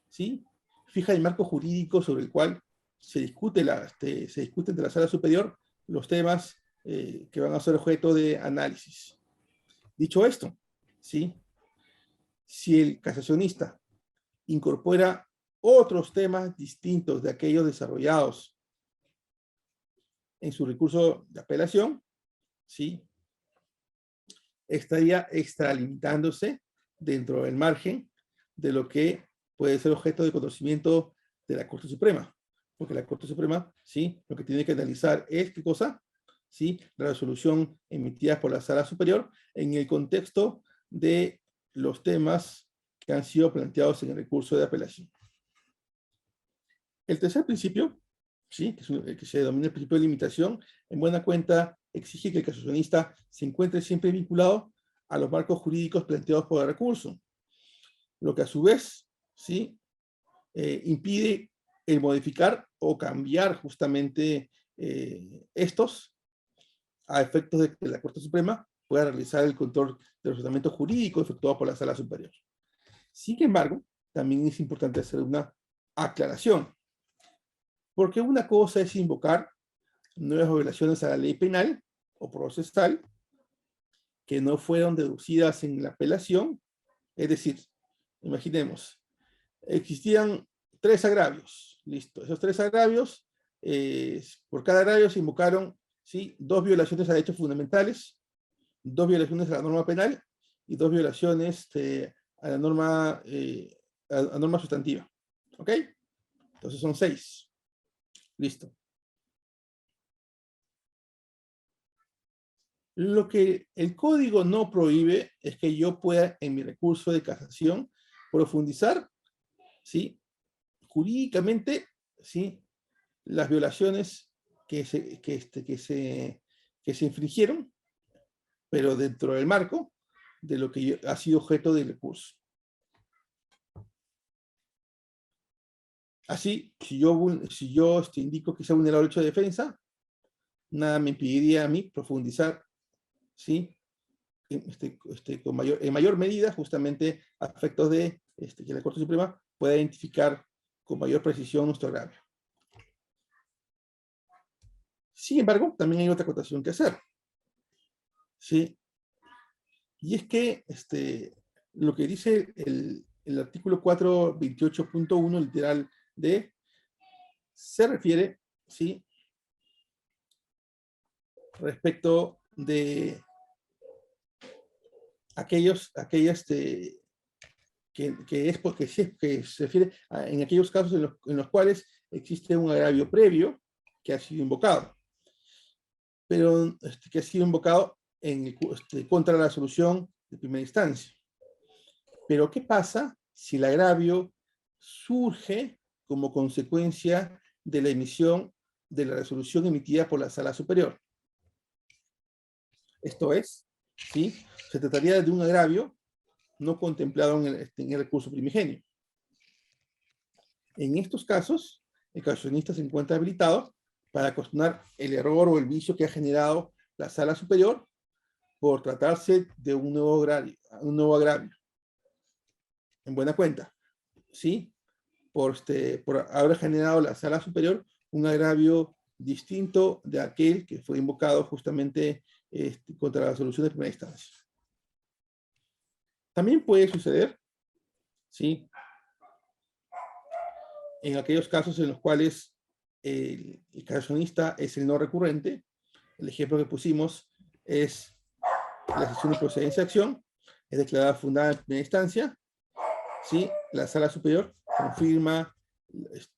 ¿sí?, fija el marco jurídico sobre el cual se discute ante la sala superior los temas que van a ser objeto de análisis. Dicho esto, ¿sí?, si el casacionista incorpora otros temas distintos de aquellos desarrollados en su recurso de apelación, ¿sí?, estaría extralimitándose dentro del margen de lo que puede ser objeto de conocimiento de la Corte Suprema. Porque la Corte Suprema, ¿sí?, lo que tiene que analizar es, ¿qué cosa? ¿Sí?, la resolución emitida por la Sala Superior en el contexto de los temas que han sido planteados en el recurso de apelación. El tercer principio, ¿sí?, que es el que se denomina el principio de limitación, en buena cuenta exige que el casacionista se encuentre siempre vinculado a los marcos jurídicos planteados por el recurso, lo que a su vez, ¿sí?, impide el modificar o cambiar justamente estos a efectos de que la Corte Suprema pueda realizar el control del ordenamiento jurídico efectuado por la Sala Superior. Sin embargo, también es importante hacer una aclaración, porque una cosa es invocar nuevas violaciones a la ley penal o procesal que no fueron deducidas en la apelación. Es decir, imaginemos, existían 3 agravios, listo. Esos 3 agravios, por cada agravio se invocaron, ¿sí?, 2 violaciones a derechos fundamentales, 2 violaciones a la norma penal y 2 violaciones a la norma, a norma sustantiva. ¿Ok? Entonces son 6. Listo. Lo que el código no prohíbe es que yo pueda, en mi recurso de casación, profundizar, ¿sí?, jurídicamente, ¿sí?, las violaciones que se infringieron, pero dentro del marco de lo que ha sido objeto del recurso. Así, si yo indico que se ha vulnerado el derecho de defensa, nada me impediría a mí profundizar, ¿sí?, en mayor medida, justamente a efectos de que la Corte Suprema pueda identificar con mayor precisión nuestro agravio. Sin embargo, también hay otra acotación que hacer, ¿sí? Y es que lo que dice el artículo 428.1, literal D, se refiere, ¿sí?, respecto de aquellas que se refiere en aquellos casos en los cuales existe un agravio previo que ha sido invocado, pero que ha sido invocado contra la solución de primera instancia. Pero ¿qué pasa si el agravio surge como consecuencia de la emisión de la resolución emitida por la Sala Superior? Esto es, ¿sí?, se trataría de un agravio no contemplado en el recurso primigenio. En estos casos, el casacionista se encuentra habilitado para cuestionar el error o el vicio que ha generado la Sala Superior por tratarse de un nuevo agravio. En buena cuenta, ¿sí?, por haber generado la Sala Superior un agravio distinto de aquel que fue invocado justamente contra la solución de primera instancia. También puede suceder, ¿sí?, en aquellos casos en los cuales el casacionista es el no recurrente. El ejemplo que pusimos es la sesión de procedencia de acción, es declarada fundada en primera instancia, ¿sí?, la Sala Superior confirma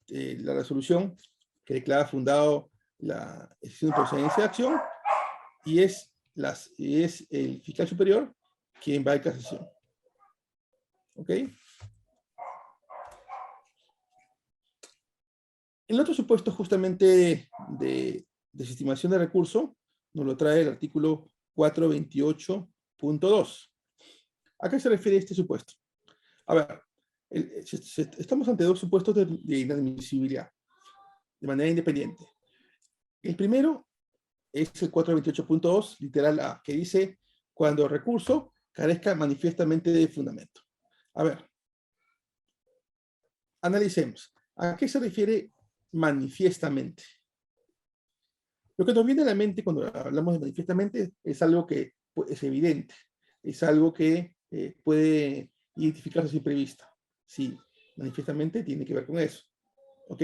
la resolución que declara fundado la sesión de procedencia de acción y es el fiscal superior quien va a casación. ¿Ok? El otro supuesto justamente de desestimación de recurso nos lo trae el artículo 428.2. ¿A qué se refiere este supuesto? A ver, estamos ante dos supuestos de inadmisibilidad de manera independiente. El primero es el 428.2, literal A, que dice cuando recurso carezca manifiestamente de fundamento. A ver, analicemos. ¿A qué se refiere manifiestamente? Lo que nos viene a la mente cuando hablamos de manifiestamente es algo que es evidente, es algo que puede identificarse a simple vista. Sí, manifiestamente tiene que ver con eso. ¿Ok?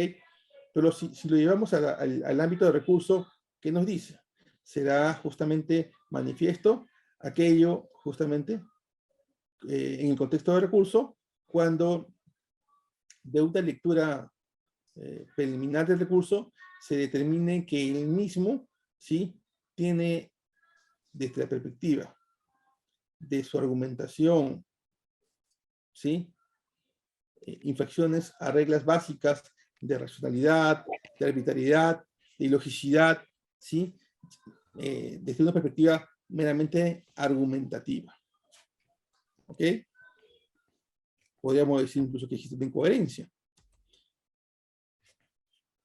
Pero si lo llevamos al ámbito de recurso, ¿qué nos dice? Será justamente manifiesto aquello justamente en el contexto de recurso cuando de una lectura preliminar del recurso se determine que el mismo, ¿sí?, tiene, desde la perspectiva de su argumentación, ¿sí?, infracciones a reglas básicas de racionalidad, de arbitrariedad, de logicidad, ¿sí?, desde una perspectiva meramente argumentativa. ¿Ok? Podríamos decir incluso que existe una incoherencia.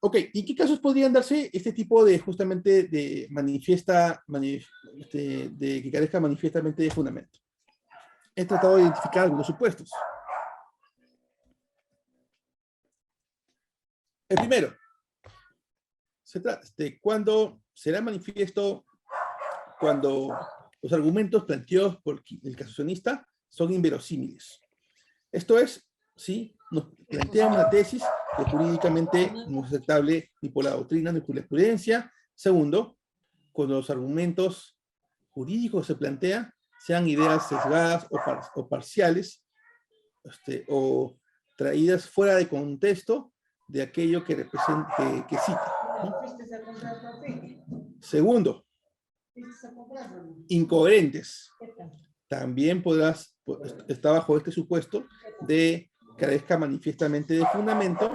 Ok, ¿y qué casos podrían darse este tipo de justamente de de que carezca manifiestamente de fundamento? He tratado de identificar algunos supuestos. El primero, se trata de cuando será manifiesto cuando los argumentos planteados por el casacionista son inverosímiles. Esto es, ¿sí?, nos plantea una tesis que jurídicamente no es aceptable ni por la doctrina ni por la jurisprudencia. Segundo, cuando los argumentos jurídicos se plantean sean ideas sesgadas o parciales o traídas fuera de contexto de aquello que representa, que cita, ¿no? Segundo, incoherentes. También está bajo este supuesto de carezca manifiestamente de fundamento,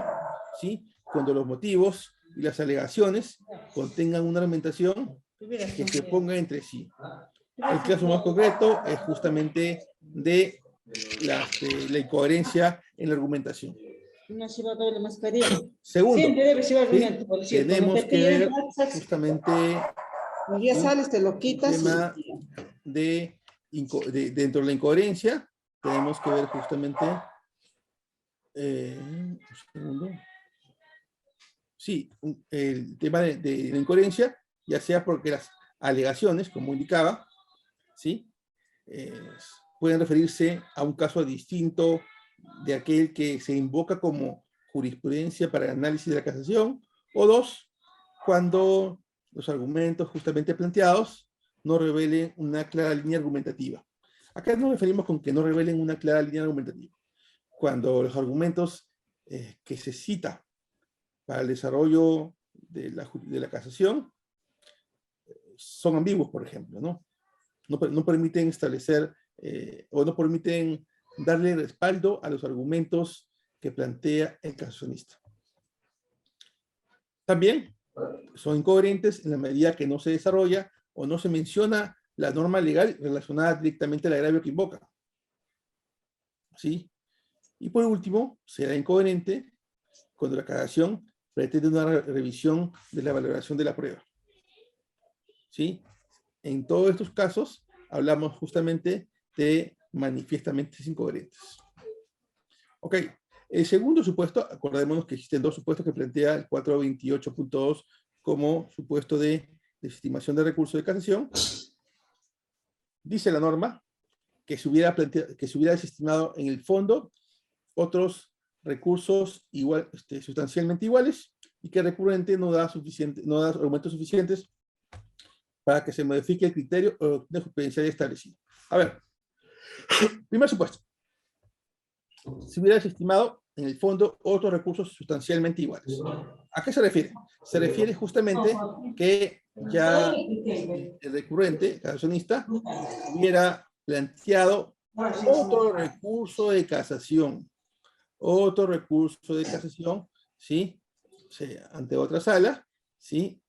¿sí?, cuando los motivos y las alegaciones contengan una argumentación que se ponga entre sí. El caso más concreto es justamente de la incoherencia en la argumentación. Segundo, ¿sí?, tenemos que ver justamente el tema dentro de la incoherencia, tenemos que ver justamente un segundo. Sí, el tema de la incoherencia, ya sea porque las alegaciones, como indicaba, ¿sí?, pueden referirse a un caso distinto de aquel que se invoca como jurisprudencia para el análisis de la casación, o dos, cuando los argumentos justamente planteados no revelen una clara línea argumentativa. Acá nos referimos con que no revelen una clara línea argumentativa. Cuando los argumentos que se cita para el desarrollo de la casación son ambiguos, por ejemplo, ¿no? No permiten establecer o no permiten darle respaldo a los argumentos que plantea el casacionista. También son incoherentes en la medida que no se desarrolla o no se menciona la norma legal relacionada directamente al agravio que invoca. ¿Sí? Y por último, será incoherente cuando la casación pretende una revisión de la valoración de la prueba. ¿Sí? En todos estos casos hablamos justamente de manifiestamente incoherentes. Ok, el segundo supuesto, acordémonos que existen dos supuestos que plantea el 428.2 como supuesto de desestimación de recurso de casación. Dice la norma que se hubiera desestimado en el fondo otros recursos sustancialmente iguales y que el recurrente no da argumentos suficientes para que se modifique el criterio o de jurisprudencial establecido. A ver, primer supuesto. Se hubiera desestimado en el fondo otros recursos sustancialmente iguales. ¿A qué se refiere? Se refiere justamente que ya el recurrente, casacionista, hubiera planteado otro recurso de casación. Otro recurso de casación, ¿sí? O sea, ante otra sala, ¿sí?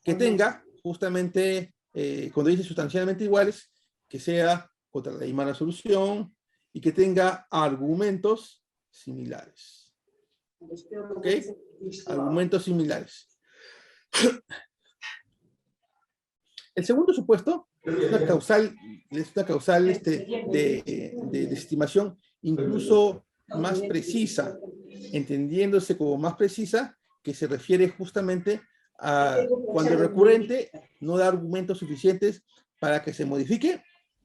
Que tenga justamente, cuando dice sustancialmente iguales, que sea contra la misma resolución y que tenga argumentos similares. ¿Ok? Argumentos similares. El segundo supuesto es una causal de estimación incluso más precisa, entendiéndose como más precisa, que se refiere justamente a cuando el recurrente no da argumentos suficientes para que se modifique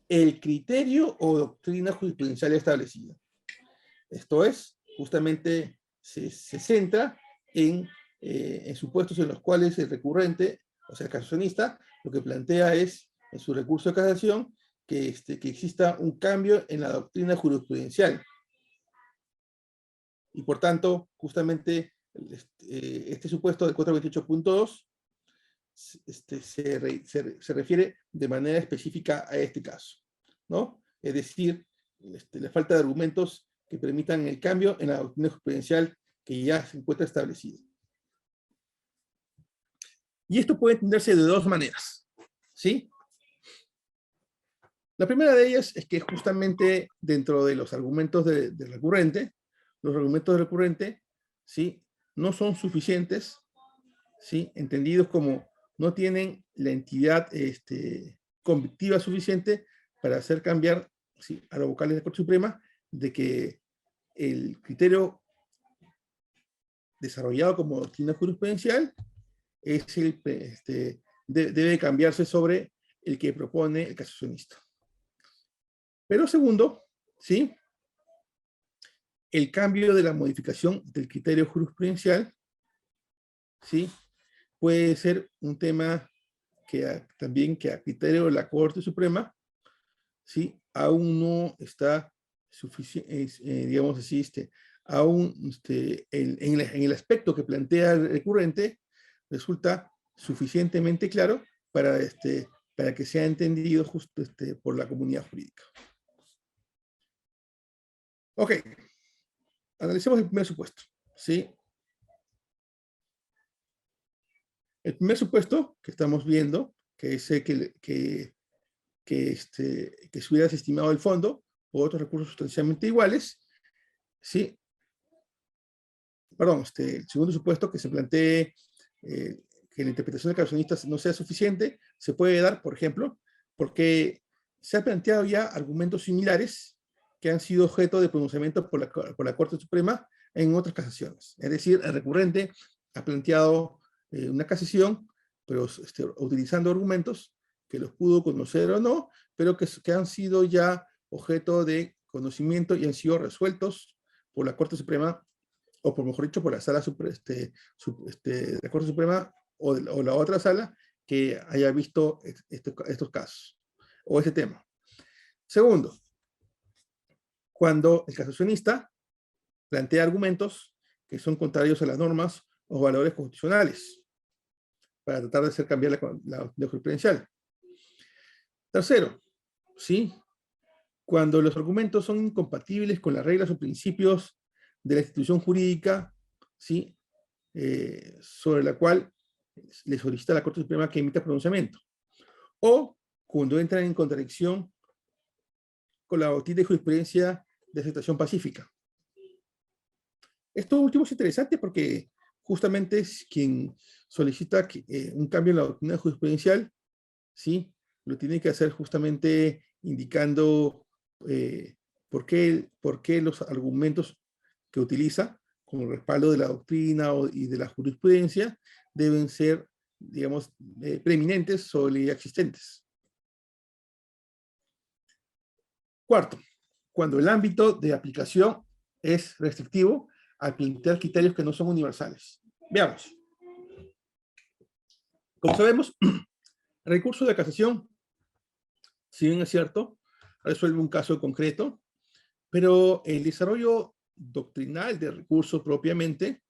el criterio o doctrina jurisprudencial establecida. Esto es, justamente se centra en supuestos en los cuales el recurrente, o sea, el casacionista, lo que plantea es, en su recurso de casación, que exista un cambio en la doctrina jurisprudencial. Y por tanto, justamente, este supuesto del 428.2 se refiere de manera específica a este caso, ¿no? Es decir, la falta de argumentos que permitan el cambio en la doctrina jurisprudencial que ya se encuentra establecida. Y esto puede entenderse de dos maneras, ¿sí? La primera de ellas es que justamente dentro de los argumentos del recurrente, los argumentos del recurrente, ¿sí? No son suficientes, ¿sí? Entendidos como no tienen la entidad convictiva suficiente para hacer cambiar, ¿sí?, a los vocales de la Corte Suprema de que el criterio desarrollado como doctrina jurisprudencial es debe cambiarse sobre el que propone el casacionista. Pero segundo, ¿sí?, el cambio de la modificación del criterio jurisprudencial, ¿sí?, puede ser un tema que también que a criterio de la Corte Suprema, ¿sí?, aún no está suficiente, digamos así, aún en el aspecto que plantea el recurrente, resulta suficientemente claro para que sea entendido justo por la comunidad jurídica. Ok, analicemos el primer supuesto, ¿sí? El primer supuesto que estamos viendo, que es que se hubiera desestimado el fondo o otros recursos sustancialmente iguales, ¿sí? Perdón, el segundo supuesto que se plantee que la interpretación del casacionista no sea suficiente, se puede dar, por ejemplo, porque se han planteado ya argumentos similares que han sido objeto de pronunciamiento por la Corte Suprema en otras casaciones. Es decir, el recurrente ha planteado una casación, pero utilizando argumentos que los pudo conocer o no, pero que han sido ya objeto de conocimiento y han sido resueltos por la Corte Suprema, o por mejor dicho, por la sala de la Corte Suprema o la otra sala que haya visto estos casos o este tema. Segundo, cuando el casacionista plantea argumentos que son contrarios a las normas o valores constitucionales para tratar de hacer cambiar la jurisprudencial. Tercero, ¿sí?, cuando los argumentos son incompatibles con las reglas o principios de la institución jurídica, ¿sí?, sobre la cual le solicita a la Corte Suprema que emita pronunciamiento, o cuando entran en contradicción con la doctrina de jurisprudencia de aceptación pacífica. Esto último es interesante porque justamente es quien solicita un cambio en la doctrina jurisprudencial, ¿sí?, lo tiene que hacer justamente indicando por qué los argumentos que utiliza como respaldo de la doctrina y de la jurisprudencia deben ser, digamos, preeminentes sobre ya existentes. Cuarto, cuando el ámbito de aplicación es restrictivo al plantear criterios que no son universales. Veamos. Como sabemos, el recurso de casación, si bien es cierto, resuelve un caso concreto, pero el desarrollo doctrinal del recurso propiamente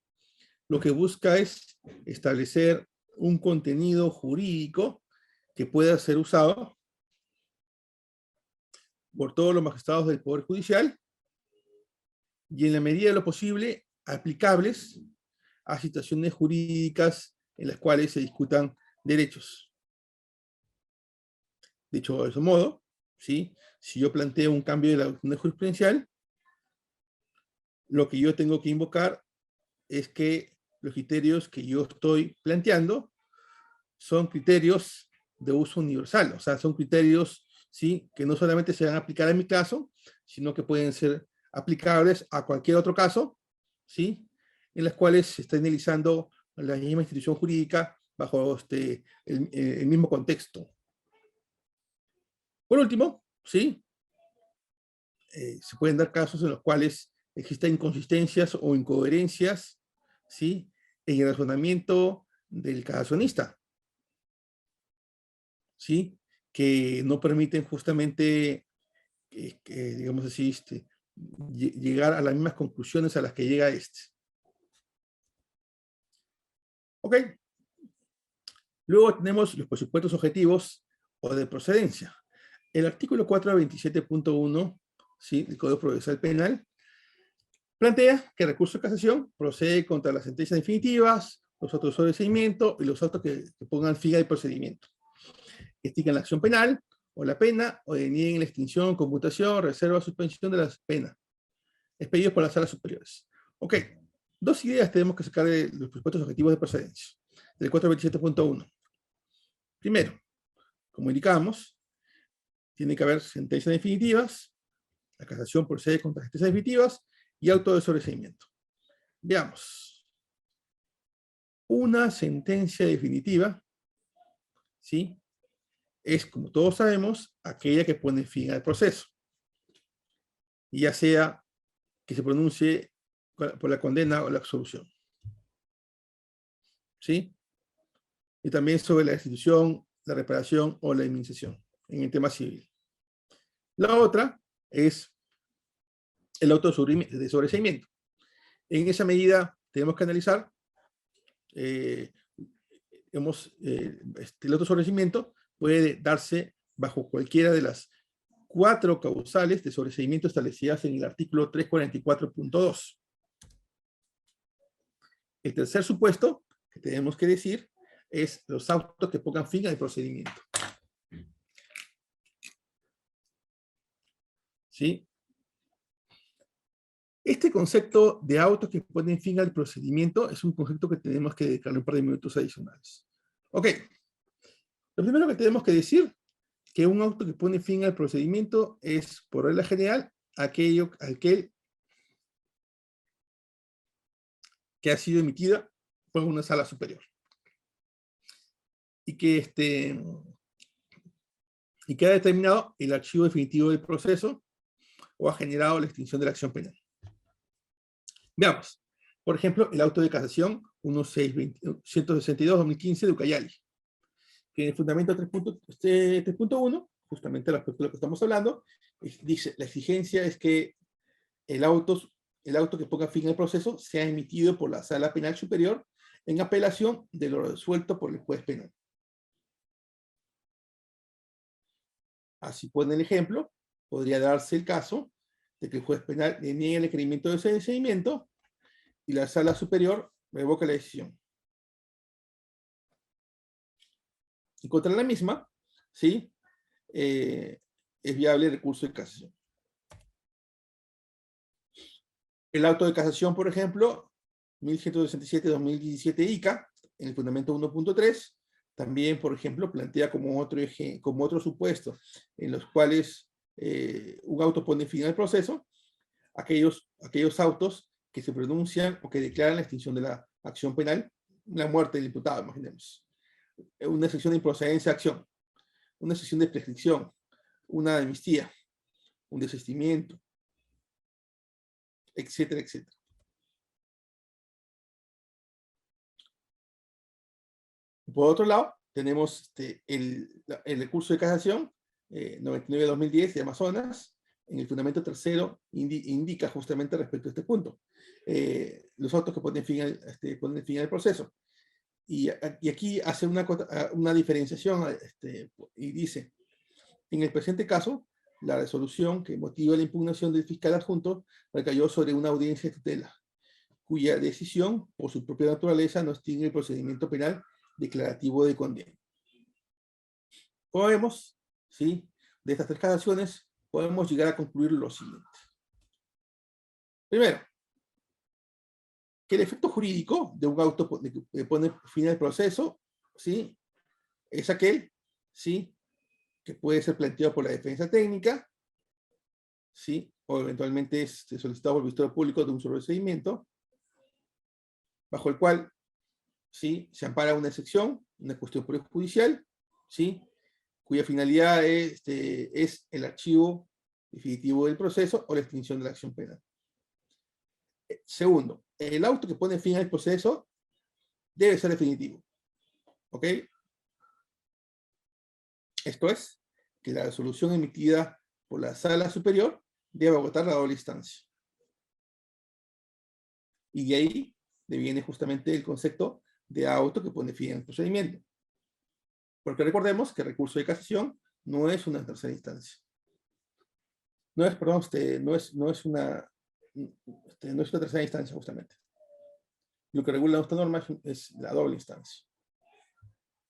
lo que busca es establecer un contenido jurídico que pueda ser usado por todos los magistrados del Poder Judicial y en la medida de lo posible aplicables a situaciones jurídicas en las cuales se discutan derechos. Dicho de ese modo, ¿sí? Si yo planteo un cambio de la doctrina jurisprudencial, lo que yo tengo que invocar es que los criterios que yo estoy planteando son criterios de uso universal, o sea, son criterios, ¿sí?, que no solamente se van a aplicar en mi caso, sino que pueden ser aplicables a cualquier otro caso, ¿sí?, en las cuales se está analizando la misma institución jurídica bajo el mismo contexto. Por último, ¿sí?, se pueden dar casos en los cuales existen inconsistencias o incoherencias, ¿sí?, en el razonamiento del casacionista, ¿sí?, que no permiten justamente, digamos así, llegar a las mismas conclusiones a las que llega este. Ok. Luego tenemos los presupuestos objetivos o de procedencia. El artículo 427.1, ¿sí?, del Código Procesal Penal plantea que el recurso de casación procede contra las sentencias definitivas, los autos de sobreseimiento y los autos que pongan fin al procedimiento. Estigan la acción penal o la pena o denieguen la extinción, conmutación, reserva, suspensión de las penas expedidos por las salas superiores. Ok, dos ideas tenemos que sacar de los presupuestos objetivos de procedencia, del 427.1. Primero, como indicamos, tiene que haber sentencias definitivas, la casación procede contra sentencias definitivas y auto de sobreseimiento. Veamos. Una sentencia definitiva, ¿sí?, es, como todos sabemos, aquella que pone fin al proceso, ya sea que se pronuncie por la condena o la absolución, ¿sí? Y también sobre la restitución, la reparación o la indemnización en el tema civil. La otra es el auto de sobreseimiento. En esa medida tenemos que analizar el auto de sobreseimiento puede darse bajo cualquiera de las 4 causales de sobreseimiento establecidas en el artículo 344.2. El tercer supuesto que tenemos que decir es los autos que pongan fin al procedimiento. ¿Sí? Este concepto de autos que ponen fin al procedimiento es un concepto que tenemos que dedicarle un par de minutos adicionales. Ok. Lo primero que tenemos que decir que un auto que pone fin al procedimiento es, por regla general, aquel que ha sido emitida por una sala superior. Y que ha determinado el archivo definitivo del proceso o ha generado la extinción de la acción penal. Veamos. Por ejemplo, el auto de casación 162-2015 de Ucayali, que en el fundamento 3.1, justamente respecto a lo que estamos hablando, dice, la exigencia es que el auto que ponga fin al proceso sea emitido por la Sala Penal Superior en apelación de lo resuelto por el juez penal. Así pone el ejemplo, podría darse el caso de que el juez penal le niegue el requerimiento de ese seguimiento y la Sala Superior revoca la decisión. Y contra la misma, ¿sí?, es viable el recurso de casación. El auto de casación, por ejemplo, 1167-2017 ICA, en el fundamento 1.3, también, por ejemplo, plantea como otro supuesto en los cuales un auto pone fin al proceso, aquellos autos que se pronuncian o que declaran la extinción de la acción penal, la muerte del imputado, imaginemos. Una excepción de improcedencia de acción, una excepción de prescripción, una amnistía, un desistimiento, etcétera, etcétera. Por otro lado, tenemos el recurso de casación 99-2010 de Amazonas, en el fundamento tercero indica justamente respecto a este punto. Los autos que ponen fin al proceso. Y aquí hace una diferenciación y dice, en el presente caso, la resolución que motiva la impugnación del fiscal adjunto recayó sobre una audiencia de tutela, cuya decisión, por su propia naturaleza, no extingue el procedimiento penal declarativo de condena. Como vemos, ¿sí?, de estas 3 casaciones, podemos llegar a concluir lo siguiente. Primero, que el efecto jurídico de un auto que pone fin al proceso, ¿sí?, es aquel, ¿sí?, que puede ser planteado por la defensa técnica, ¿sí?, o eventualmente es solicitado por el Ministerio Público de un solo procedimiento, bajo el cual, ¿sí?, se ampara una excepción, una cuestión judicial, ¿sí?, cuya finalidad es el archivo definitivo del proceso o la extinción de la acción penal. Segundo, el auto que pone fin al proceso debe ser definitivo. ¿Ok? Esto es, que la resolución emitida por la sala superior debe agotar la doble instancia. Y de ahí deviene justamente el concepto de auto que pone fin al procedimiento. Porque recordemos que el recurso de casación no es una tercera instancia. No es una tercera instancia, justamente. Lo que regula esta norma es la doble instancia.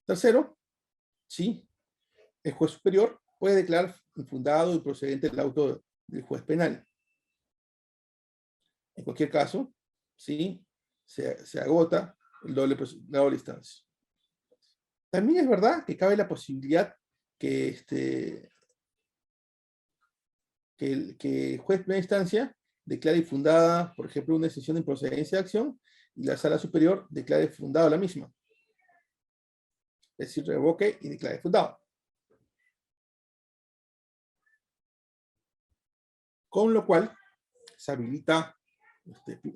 Tercero, sí, el juez superior puede declarar infundado y procedente el auto del juez penal. En cualquier caso, sí, se agota la doble instancia. También es verdad que cabe la posibilidad que el juez de primera instancia declare infundada, por ejemplo, una decisión de improcedencia de acción, y la sala superior declare fundada la misma. Es decir, revoque y declare fundado. Con lo cual, se habilita,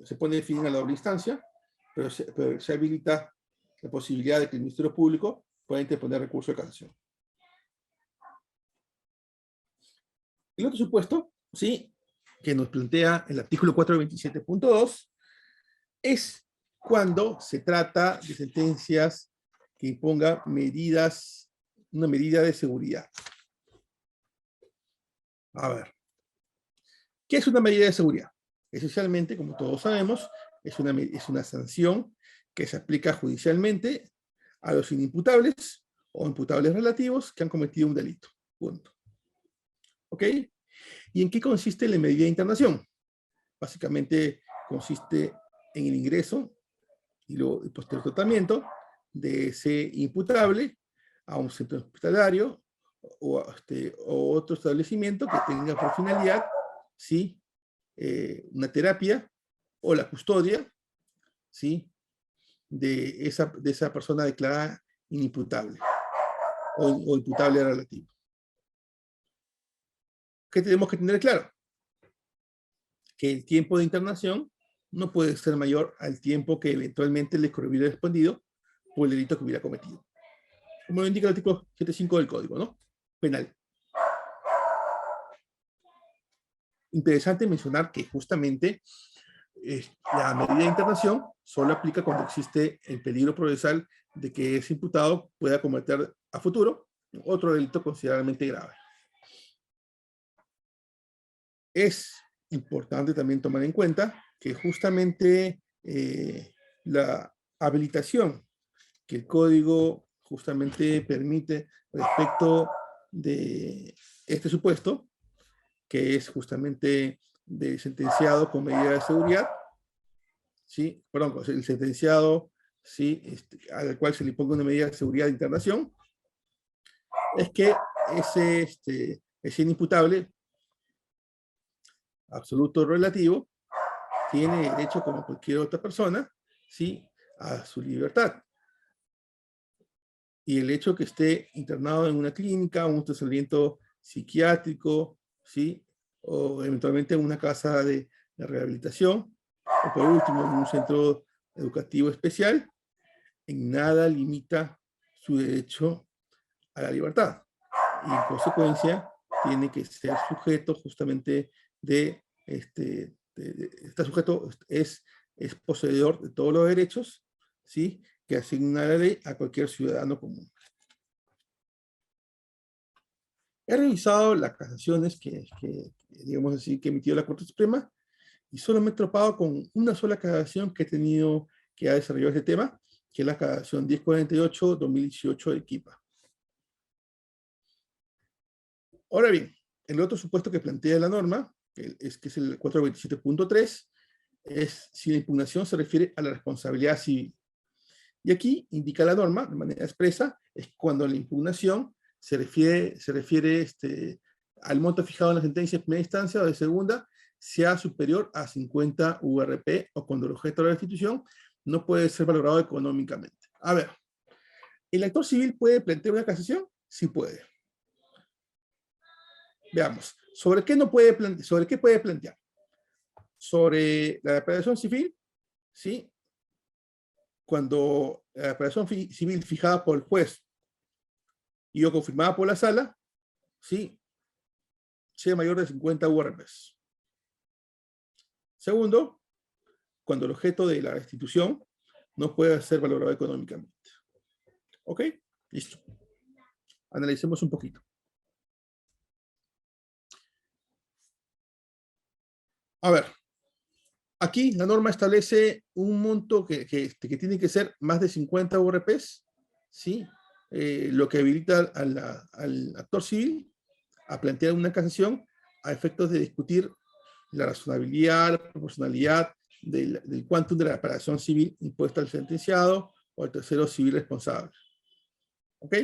se pone fin a la doble instancia, pero se habilita la posibilidad de que el Ministerio Público pueda interponer recurso de casación. El otro supuesto, sí, que nos plantea el artículo 427.2, es cuando se trata de sentencias que impongan una medida de seguridad. A ver, ¿qué es una medida de seguridad? Esencialmente, como todos sabemos, es una sanción que se aplica judicialmente a los inimputables o imputables relativos que han cometido un delito. Punto. ¿Ok? ¿Y en qué consiste la medida de internación? Básicamente consiste en el ingreso y el posterior tratamiento de ese imputable a un centro hospitalario o otro establecimiento que tenga por finalidad, ¿sí?, una terapia o la custodia, ¿sí?, de esa persona declarada inimputable o imputable relativo. ¿Qué tenemos que tener claro? Que el tiempo de internación no puede ser mayor al tiempo que eventualmente le hubiera respondido por el delito que hubiera cometido. Como lo indica el artículo 75 del Código, ¿no?, Penal. Interesante mencionar que justamente la medida de internación solo aplica cuando existe el peligro procesal de que ese imputado pueda cometer a futuro otro delito considerablemente grave. Es importante también tomar en cuenta que justamente la habilitación que el Código justamente permite respecto de este supuesto, que es justamente del sentenciado con medida de seguridad, ¿sí?, perdón, el sentenciado, ¿sí?, al cual se le ponga una medida de seguridad de internación, es que ese inimputable absoluto o relativo tiene derecho, como cualquier otra persona, ¿sí?, a su libertad. Y el hecho que esté internado en una clínica, un tratamiento psiquiátrico, ¿sí?, o eventualmente en una casa de rehabilitación, o por último en un centro educativo especial, en nada limita su derecho a la libertad. Y en consecuencia tiene que ser sujeto justamente este sujeto es poseedor de todos los derechos, ¿sí? Que asigna la ley a cualquier ciudadano común. He revisado las casaciones digamos así, que emitió la Corte Suprema y solo me he topado con una sola casación que ha desarrollado este tema, que es la casación 1048-2018 de Quipa. Ahora bien, el otro supuesto que plantea la norma, que es el 427.3, es si la impugnación se refiere a la responsabilidad civil. Y aquí indica la norma, de manera expresa, es cuando la impugnación se refiere al monto fijado en la sentencia de primera instancia o de segunda, sea superior a 50 URP o cuando el objeto de la restitución no puede ser valorado económicamente. A ver, ¿el actor civil puede plantear una casación? Sí puede. Veamos, ¿sobre qué puede plantear? Sobre la reparación civil, ¿sí? Cuando la reparación civil fijada por el juez y o confirmada por la sala, ¿sí? Sea mayor de 50 URPs. Segundo, cuando el objeto de la restitución no puede ser valorado económicamente. ¿Ok? Listo. Analicemos un poquito. A ver, aquí la norma establece un monto que tiene que ser más de 50 URPs, ¿sí? Lo que habilita al actor civil a plantear una casación a efectos de discutir la razonabilidad, la proporcionalidad del quantum de la reparación civil impuesta al sentenciado o al tercero civil responsable. ¿Ok?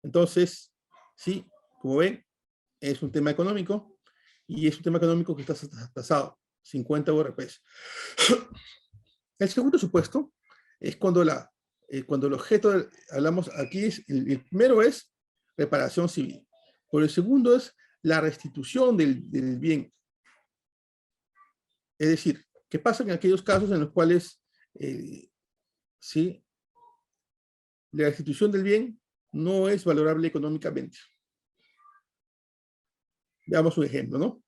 Entonces, sí, como ven, es un tema económico y es un tema económico que está tasado, 50 URPs. El segundo supuesto es cuando el objeto, hablamos aquí, el primero es reparación civil, pero el segundo es la restitución del bien. Es decir, ¿qué pasa en aquellos casos en los cuales ¿sí? La restitución del bien no es valorable económicamente? Veamos un ejemplo, ¿no?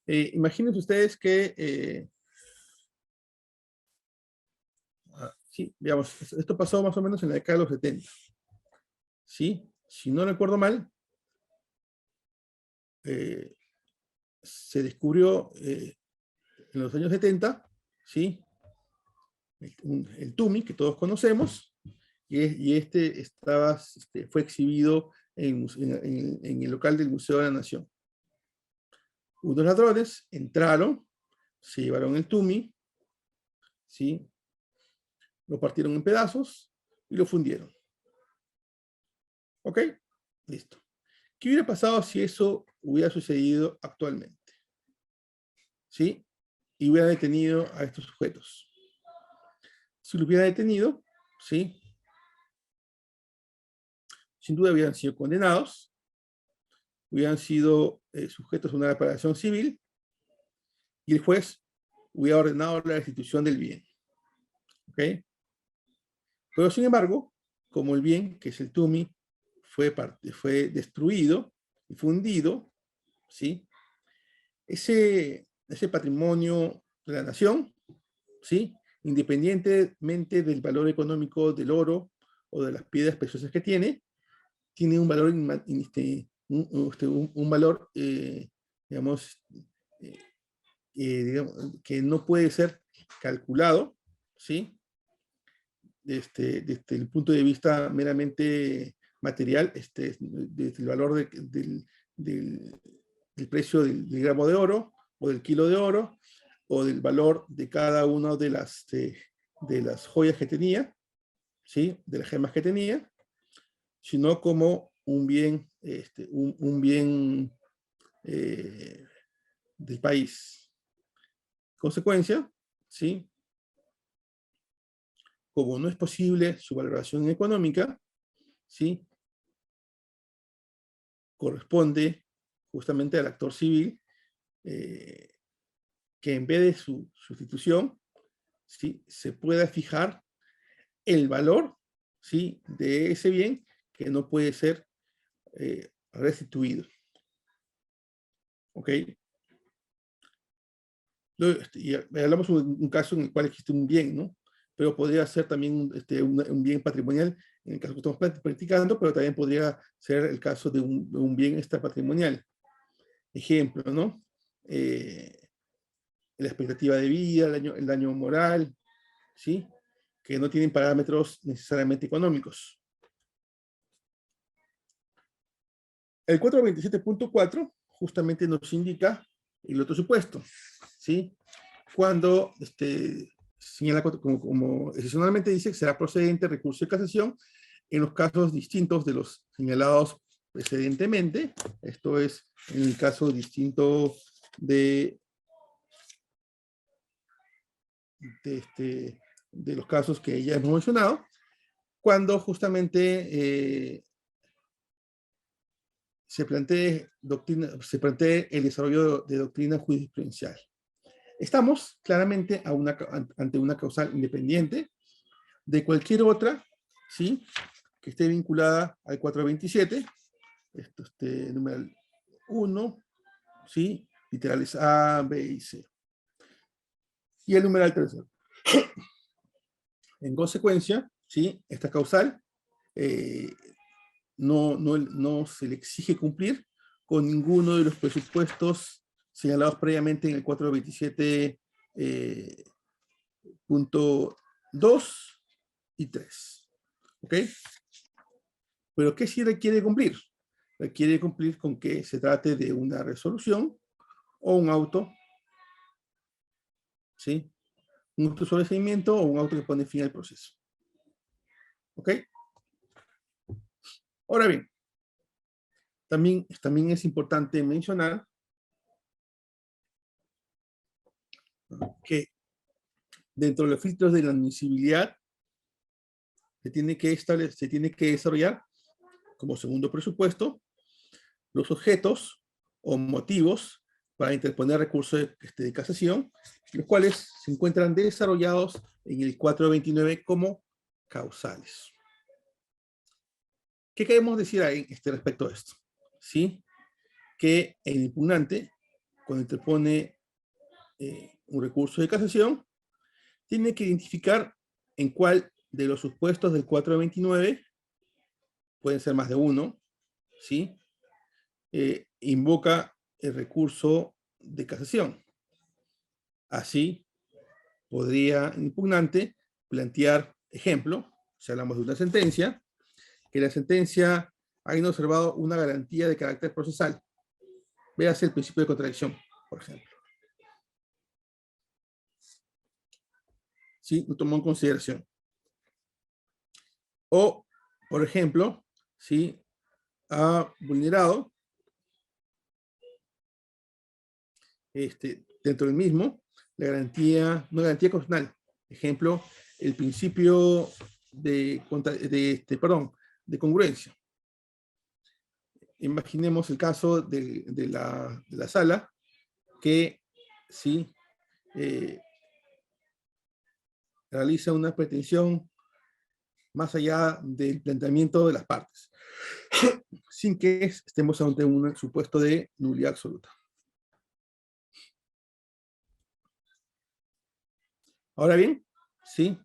Imaginen ustedes que, sí, digamos, esto pasó más o menos en la década de los 70. ¿Sí? Si no recuerdo mal, se descubrió en los años 70, ¿sí? El TUMI, que todos conocemos, y fue exhibido en el local del Museo de la Nación. Unos ladrones entraron, se llevaron el TUMI, ¿sí? Lo partieron en pedazos y lo fundieron. ¿Ok? Listo. ¿Qué hubiera pasado si eso hubiera sucedido actualmente? ¿Sí? Y hubiera detenido a estos sujetos. Si lo hubiera detenido, ¿sí? Sin duda hubieran sido condenados, hubieran sido sujetos a una reparación civil y el juez hubiera ordenado la restitución del bien. ¿Ok? Pero sin embargo, como el bien, que es el TUMI, fue destruido y fundido, ¿sí? Ese patrimonio de la nación, ¿sí? Independientemente del valor económico del oro o de las piedras preciosas que tiene un valor, un valor digamos, que no puede ser calculado, ¿sí? Desde el punto de vista meramente material, desde el valor del precio del gramo de oro o del kilo de oro o del valor de cada una de las joyas que tenía, ¿sí? De las gemas que tenía, sino como un bien, un bien del país. Consecuencia, ¿sí? Como no es posible su valoración económica, ¿sí? Corresponde justamente al actor civil que en vez de su sustitución, ¿sí?, se pueda fijar el valor, ¿sí?, de ese bien que no puede ser restituido. ¿Ok? Y hablamos de un caso en el cual existe un bien, ¿no? Pero podría ser también un bien patrimonial, en el caso que estamos practicando, pero también podría ser el caso de un bien extrapatrimonial. Ejemplo, ¿no? La expectativa de vida, el daño moral, ¿sí?, que no tienen parámetros necesariamente económicos. El 427.4 justamente nos indica el otro supuesto, ¿sí? Cuando señala, como excepcionalmente dice, que será procedente recurso de casación en los casos distintos de los señalados precedentemente. Esto es en el caso distinto de los casos que ya hemos mencionado, cuando justamente se plantee el desarrollo de doctrina jurisprudencial. Estamos claramente ante una causal independiente de cualquier otra, ¿sí?, que esté vinculada al 427, numeral 1, ¿sí?, literales A, B y C. Y el numeral 3. En consecuencia, ¿sí?, esta causal no se le exige cumplir con ninguno de los presupuestos señalados previamente en el 427.2 y 3. ¿Ok? Pero ¿qué sí requiere cumplir? Requiere cumplir con que se trate de una resolución o un auto, ¿sí?, un auto sobre seguimiento o un auto que pone fin al proceso. ¿Ok? Ahora bien, también es importante mencionar que dentro de los filtros de la admisibilidad se tiene que desarrollar como segundo presupuesto los objetos o motivos para interponer recursos de casación, los cuales se encuentran desarrollados en el 429 como causales. ¿Qué queremos decir ahí respecto a esto? ¿Sí? Que el impugnante, cuando interpone un recurso de casación, tiene que identificar en cuál de los supuestos del 429, pueden ser más de uno, ¿sí?, invoca el recurso de casación. Así, podría el impugnante plantear, ejemplo, si hablamos de una sentencia, que la sentencia ha observado una garantía de carácter procesal. Véase el principio de contradicción, por ejemplo. ¿Sí? Lo tomó en consideración. O, por ejemplo, ¿sí?, ha vulnerado dentro del mismo una garantía constitucional. Ejemplo, el principio de congruencia. Imaginemos el caso de la sala que sí realiza una pretensión más allá del planteamiento de las partes, sin que estemos ante un supuesto de nulidad absoluta. Ahora bien, sí,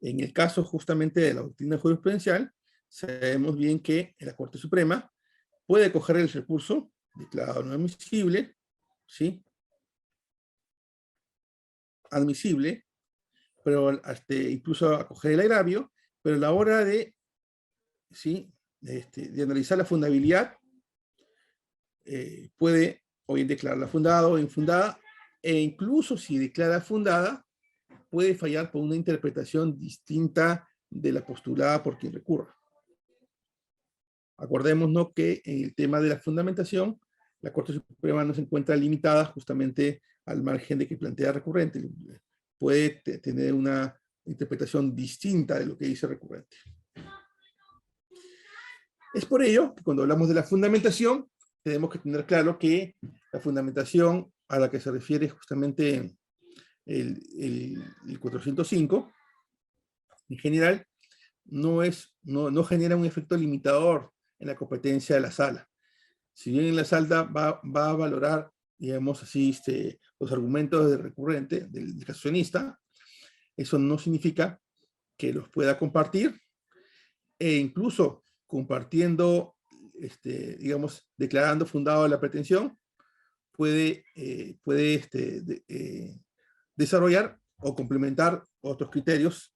en el caso justamente de la doctrina jurisprudencial, sabemos bien que la Corte Suprema puede acoger el recurso declarado no admisible, ¿sí?, admisible, pero incluso acoger el agravio, pero a la hora de, ¿sí?, de analizar la fundabilidad, puede o bien declararla fundada o infundada, e incluso si declara fundada, puede fallar por una interpretación distinta de la postulada por quien recurra. Acordémonos que en el tema de la fundamentación, la Corte Suprema no se encuentra limitada justamente al margen de que plantea recurrente. Puede tener una interpretación distinta de lo que dice recurrente. Es por ello que cuando hablamos de la fundamentación, tenemos que tener claro que la fundamentación a la que se refiere justamente el 405, en general, no genera un efecto limitador en la competencia de la sala. Si bien la sala va a valorar, digamos así, los argumentos del recurrente, del casacionista, eso no significa que los pueda compartir, e incluso compartiendo, digamos, declarando fundado la pretensión, puede desarrollar o complementar otros criterios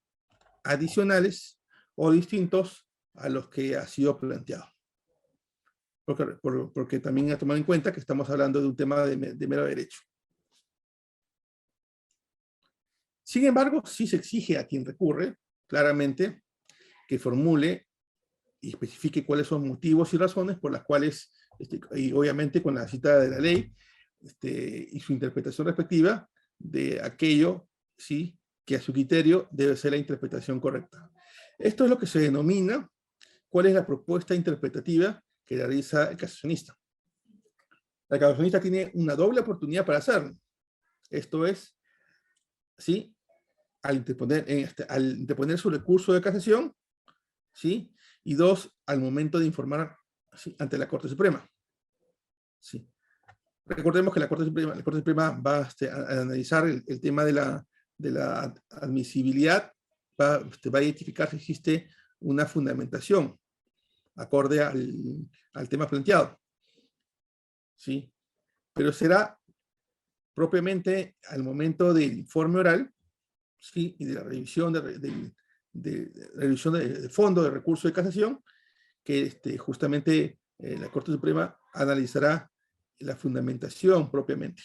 adicionales o distintos a los que ha sido planteado. Porque también hay que tomar en cuenta que estamos hablando de un tema de mero derecho. Sin embargo, sí se exige a quien recurre, claramente, que formule y especifique cuáles son motivos y razones por las cuales, y obviamente con la cita de la ley, y su interpretación respectiva de aquello, sí, que a su criterio debe ser la interpretación correcta. Esto es lo que se denomina cuál es la propuesta interpretativa que realiza el casacionista. El casacionista tiene una doble oportunidad para hacerlo. Esto es, ¿sí?, al interponer su recurso de casación, ¿sí?, y dos, al momento de informar, ¿sí?, ante la Corte Suprema. ¿Sí? Recordemos que la Corte Suprema va a analizar el tema de la admisibilidad, va a identificar si existe una fundamentación acorde al tema planteado. ¿Sí? Pero será propiamente al momento del informe oral, ¿sí?, y de la revisión de fondo de recurso de casación, que justamente la Corte Suprema analizará la fundamentación propiamente.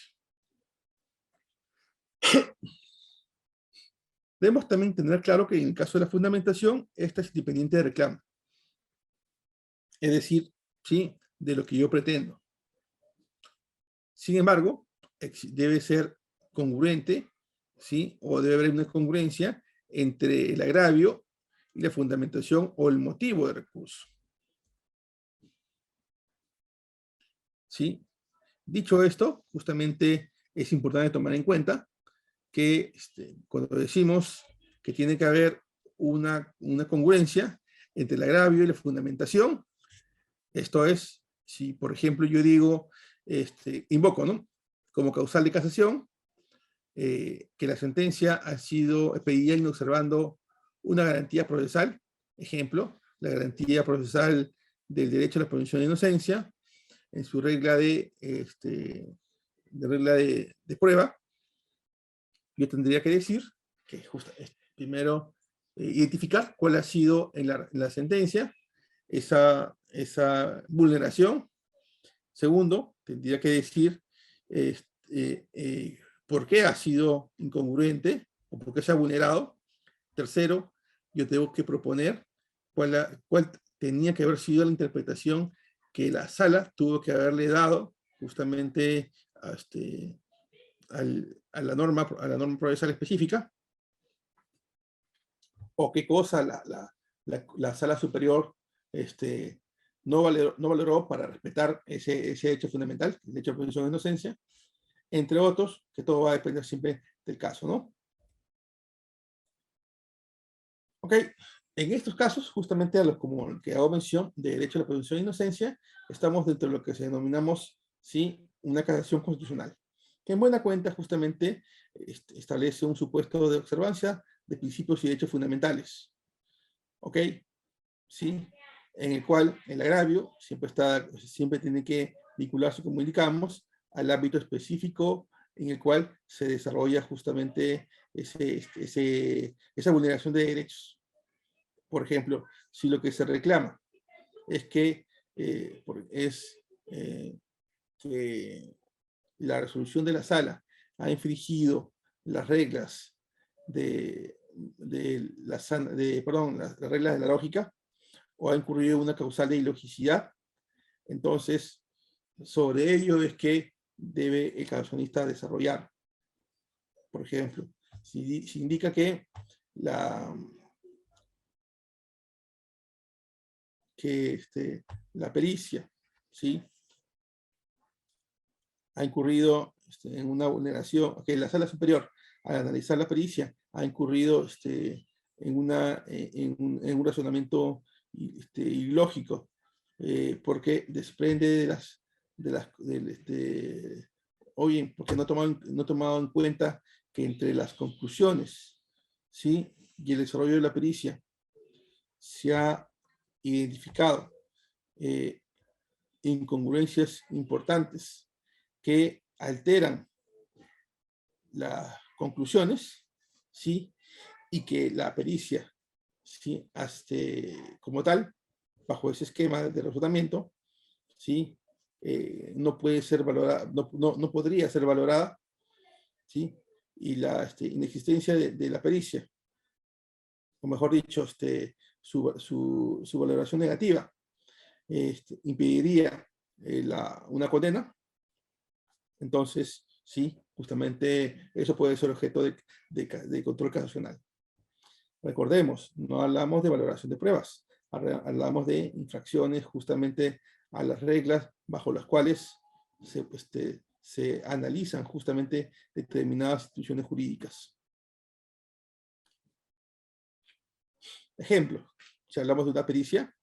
Debemos también tener claro que en el caso de la fundamentación, esta es independiente de reclamo. Es decir, ¿sí?, de lo que yo pretendo. Sin embargo, debe ser congruente, ¿sí?, o debe haber una congruencia entre el agravio y la fundamentación o el motivo de recurso. ¿Sí? Dicho esto, justamente es importante tomar en cuenta que cuando decimos que tiene que haber una congruencia entre el agravio y la fundamentación, esto es, si por ejemplo yo digo, invoco, ¿no?, como causal de casación, que la sentencia ha sido expedida inobservando una garantía procesal, ejemplo, la garantía procesal del derecho a la presunción de inocencia, en su regla de prueba, yo tendría que decir que primero identificar cuál ha sido en la sentencia esa vulneración. Segundo, tendría que decir por qué ha sido incongruente o por qué se ha vulnerado. Tercero, yo tengo que proponer cuál tenía que haber sido la interpretación que la sala tuvo que haberle dado justamente a la norma procesal específica, o qué cosa la sala superior no valoró para respetar ese hecho fundamental, el hecho de presunción de inocencia, entre otros, que todo va a depender siempre del caso, ¿no? Ok, en estos casos, justamente como el que hago mención de derecho a la presunción de inocencia, estamos dentro de lo que se denominamos, ¿sí?, una casación constitucional, que en buena cuenta justamente establece un supuesto de observancia de principios y derechos fundamentales. ¿Ok? ¿Sí? En el cual el agravio siempre tiene que vincularse, como indicamos, al ámbito específico en el cual se desarrolla justamente esa vulneración de derechos. Por ejemplo, si lo que se reclama es que la resolución de la sala ha infringido las reglas las reglas de la lógica, o ha incurrido en una causal de ilogicidad, entonces sobre ello es que debe el casacionista desarrollar. Por ejemplo, si indica que la pericia, ¿sí?, ha incurrido en una vulneración, que la sala superior, al analizar la pericia, ha incurrido en un razonamiento ilógico, porque desprende o bien, porque no ha tomado en cuenta que entre las conclusiones, ¿sí?, y el desarrollo de la pericia se ha identificado incongruencias importantes que alteran las conclusiones, ¿sí?, y que la pericia, ¿sí?, como tal, bajo ese esquema de razonamiento, ¿sí?, no puede ser valorada, no podría ser valorada, ¿sí?, y la inexistencia de la pericia, o mejor dicho, su valoración negativa, impediría una condena. Entonces, sí, justamente eso puede ser objeto de control casacional. Recordemos, no hablamos de valoración de pruebas, hablamos de infracciones justamente a las reglas bajo las cuales se analizan justamente determinadas instituciones jurídicas. Ejemplo, si hablamos de una pericia,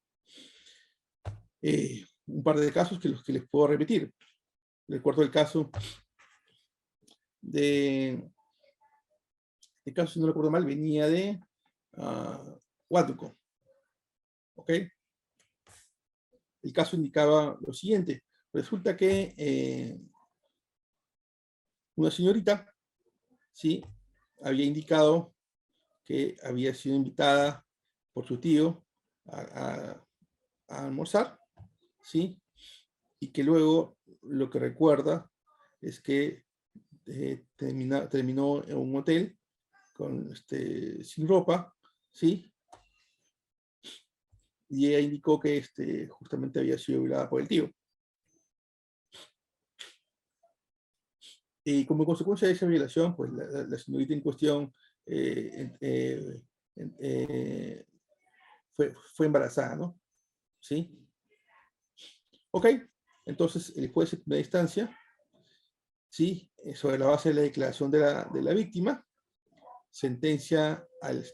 un par de casos que les puedo repetir. Recuerdo el caso el caso, si no recuerdo mal, venía de Huánuco. ¿Ok? El caso indicaba lo siguiente. Resulta que una señorita, ¿sí?, había indicado que había sido invitada por su tío a almorzar, ¿sí?, y que luego lo que recuerda es que terminó en un hotel sin ropa, ¿sí?, y ella indicó que justamente había sido violada por el tío. Y como consecuencia de esa violación, pues la señorita en cuestión fue embarazada, ¿no? ¿Sí? Ok, entonces el juez en primera instancia, ¿sí?, sobre la base de la declaración de la víctima, sentencia al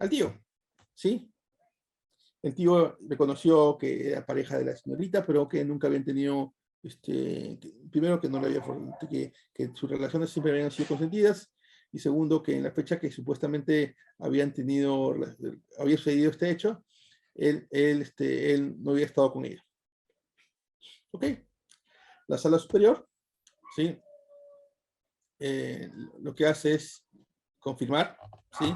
tío, ¿sí? El tío reconoció que era pareja de la señorita, pero que nunca habían tenido, primero que no le había, que sus relaciones siempre habían sido consentidas, y segundo que en la fecha que supuestamente había sucedido este hecho, él no había estado con ella. ¿Ok? La sala superior, ¿sí?, lo que hace es confirmar, ¿sí?,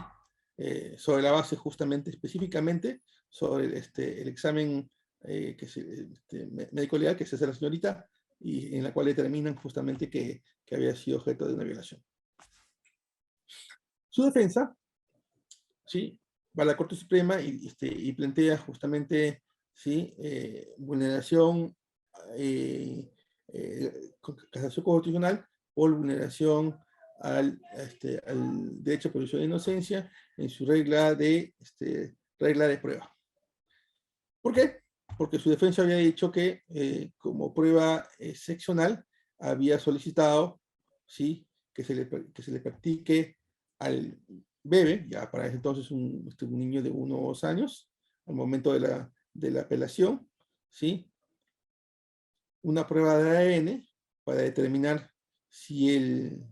sobre la base justamente, específicamente, sobre el examen médico legal que se hace a la señorita, y en la cual determinan justamente que había sido objeto de una violación. Su defensa, ¿sí?, va a la Corte Suprema y plantea justamente, ¿sí?, vulneración, casación constitucional por vulneración al derecho a presunción de inocencia en su regla de prueba. ¿Por qué? Porque su defensa había dicho que como prueba seccional había solicitado, ¿sí?, que se le practique al bebé, ya para ese entonces un niño de unos años, al momento de la apelación, ¿sí?, una prueba de ADN para determinar si el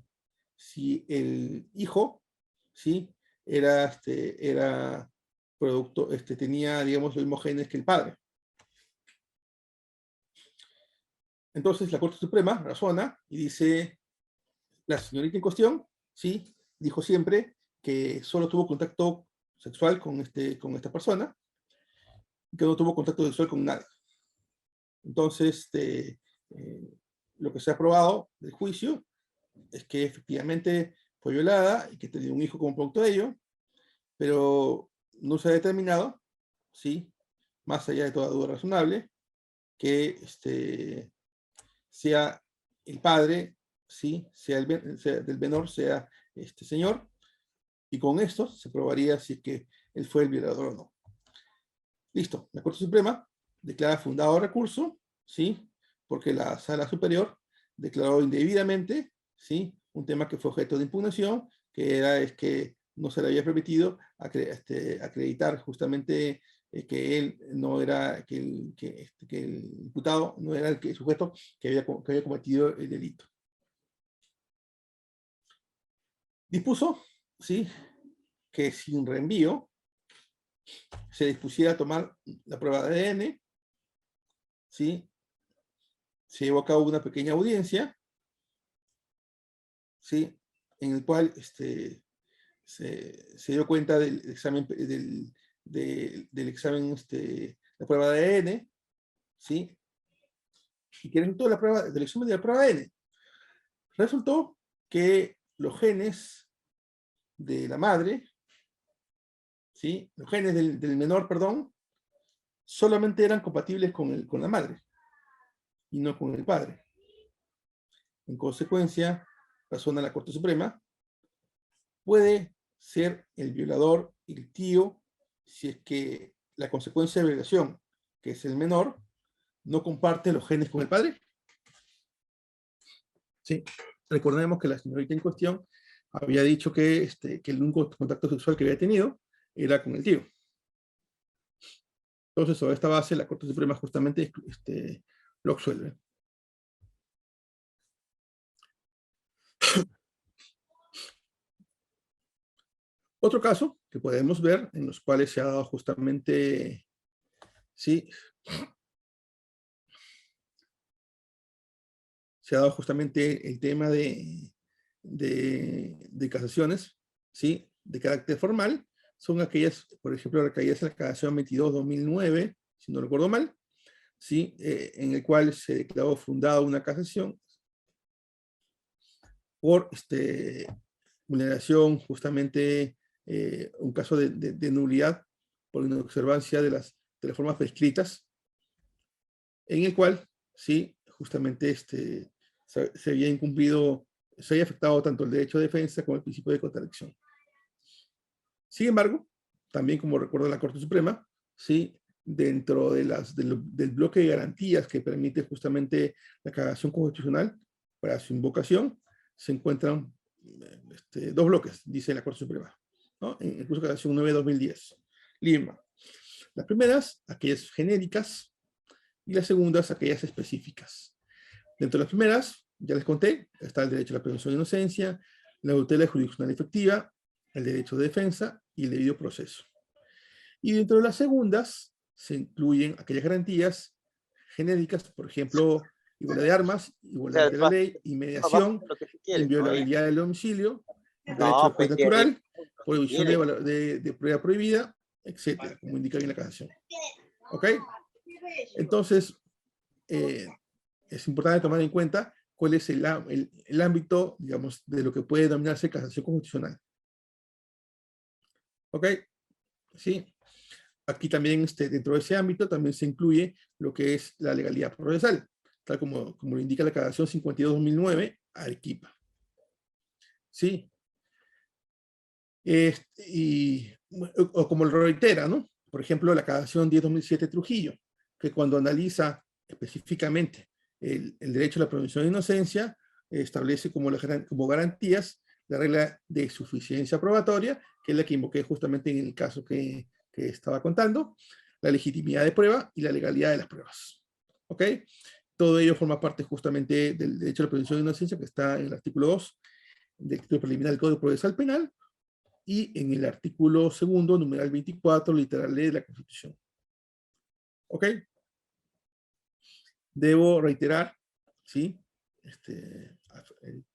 hijo, ¿sí?, era producto, tenía, digamos, los mismos genes que el padre. Entonces la Corte Suprema razona y dice, la señorita en cuestión, ¿sí?, dijo siempre que solo tuvo contacto sexual con esta persona, y que no tuvo contacto sexual con nadie. Entonces, lo que se ha probado del juicio es que efectivamente fue violada y que tenía un hijo como producto de ello, pero no se ha determinado, ¿sí?, más allá de toda duda razonable, que sea el padre, ¿sí?, sea del menor, sea este señor, y con esto se probaría si es que él fue el violador o no. Listo, la Corte Suprema declara fundado recurso, ¿sí?, porque la Sala Superior declarado indebidamente, ¿sí? Un tema que fue objeto de impugnación, que era que no se le había permitido acreditar justamente que él no era, que el imputado no era el sujeto que había cometido el delito. Dispuso, ¿sí?, que sin reenvío se dispusiera a tomar la prueba de ADN, ¿sí? Se llevó a cabo una pequeña audiencia, ¿sí?, en el cual se dio cuenta del examen, del examen, la prueba de ADN, ¿sí? ¿Y qué resultó del examen de la prueba de ADN? Resultó que los genes de la madre, ¿sí?, los genes del menor, perdón, solamente eran compatibles con la madre y no con el padre. En consecuencia, razona la Corte Suprema, puede ser el violador el tío si es que la consecuencia de violación, que es el menor, no comparte los genes con el padre. Sí, recordemos que la señorita en cuestión había dicho que el único contacto sexual que había tenido era con el tío. Entonces, sobre esta base, la Corte Suprema justamente lo absuelve. Otro caso que podemos ver, en los cuales se ha dado justamente, sí, se ha dado justamente el tema de casaciones, ¿sí?, de carácter formal, son aquellas, por ejemplo, recaídas en la casación 22-2009, si no recuerdo mal, ¿sí?, en el cual se declaró fundada una casación por vulneración, justamente un caso de nulidad por inobservancia de las formas prescritas, en el cual, sí, justamente se había incumplido, se había afectado tanto el derecho de defensa como el principio de contradicción. Sin embargo, también como recuerda la Corte Suprema, sí, dentro del bloque de garantías que permite justamente la cagación constitucional para su invocación, se encuentran dos bloques, dice la Corte Suprema, ¿no?, en el curso de cagación 9-2010. Lima. Las primeras, aquellas genéricas, y las segundas, aquellas específicas. Dentro de las primeras, ya les conté, está el derecho a la presunción de inocencia, la tutela jurisdiccional efectiva, el derecho de defensa y el debido proceso. Y dentro de las segundas, se incluyen aquellas garantías genéricas, por ejemplo, igualdad de armas, igualdad ante la ley, inmediación, inviolabilidad del domicilio, derecho al juez natural, prohibición de prueba prohibida, etcétera, como indica bien la casación. ¿Ok? Entonces, es importante tomar en cuenta cuál es el ámbito, digamos, de lo que puede denominarse casación constitucional. ¿Ok? Sí. Aquí también, dentro de ese ámbito, también se incluye lo que es la legalidad procesal, tal como lo indica la casación 52-2009, Arequipa. ¿Sí? O como lo reitera, ¿no? Por ejemplo, la casación 10-2007 Trujillo, que cuando analiza específicamente el derecho a la presunción de inocencia, establece como garantías la regla de suficiencia probatoria, que es la que invoqué justamente en el caso que estaba contando, la legitimidad de prueba y la legalidad de las pruebas. ¿Ok? Todo ello forma parte justamente del derecho a la presunción de inocencia, que está en el artículo 2 del título preliminar del Código Procesal Penal y en el artículo 2, numeral 24, literal ley de la Constitución. ¿Ok? Debo reiterar, ¿sí?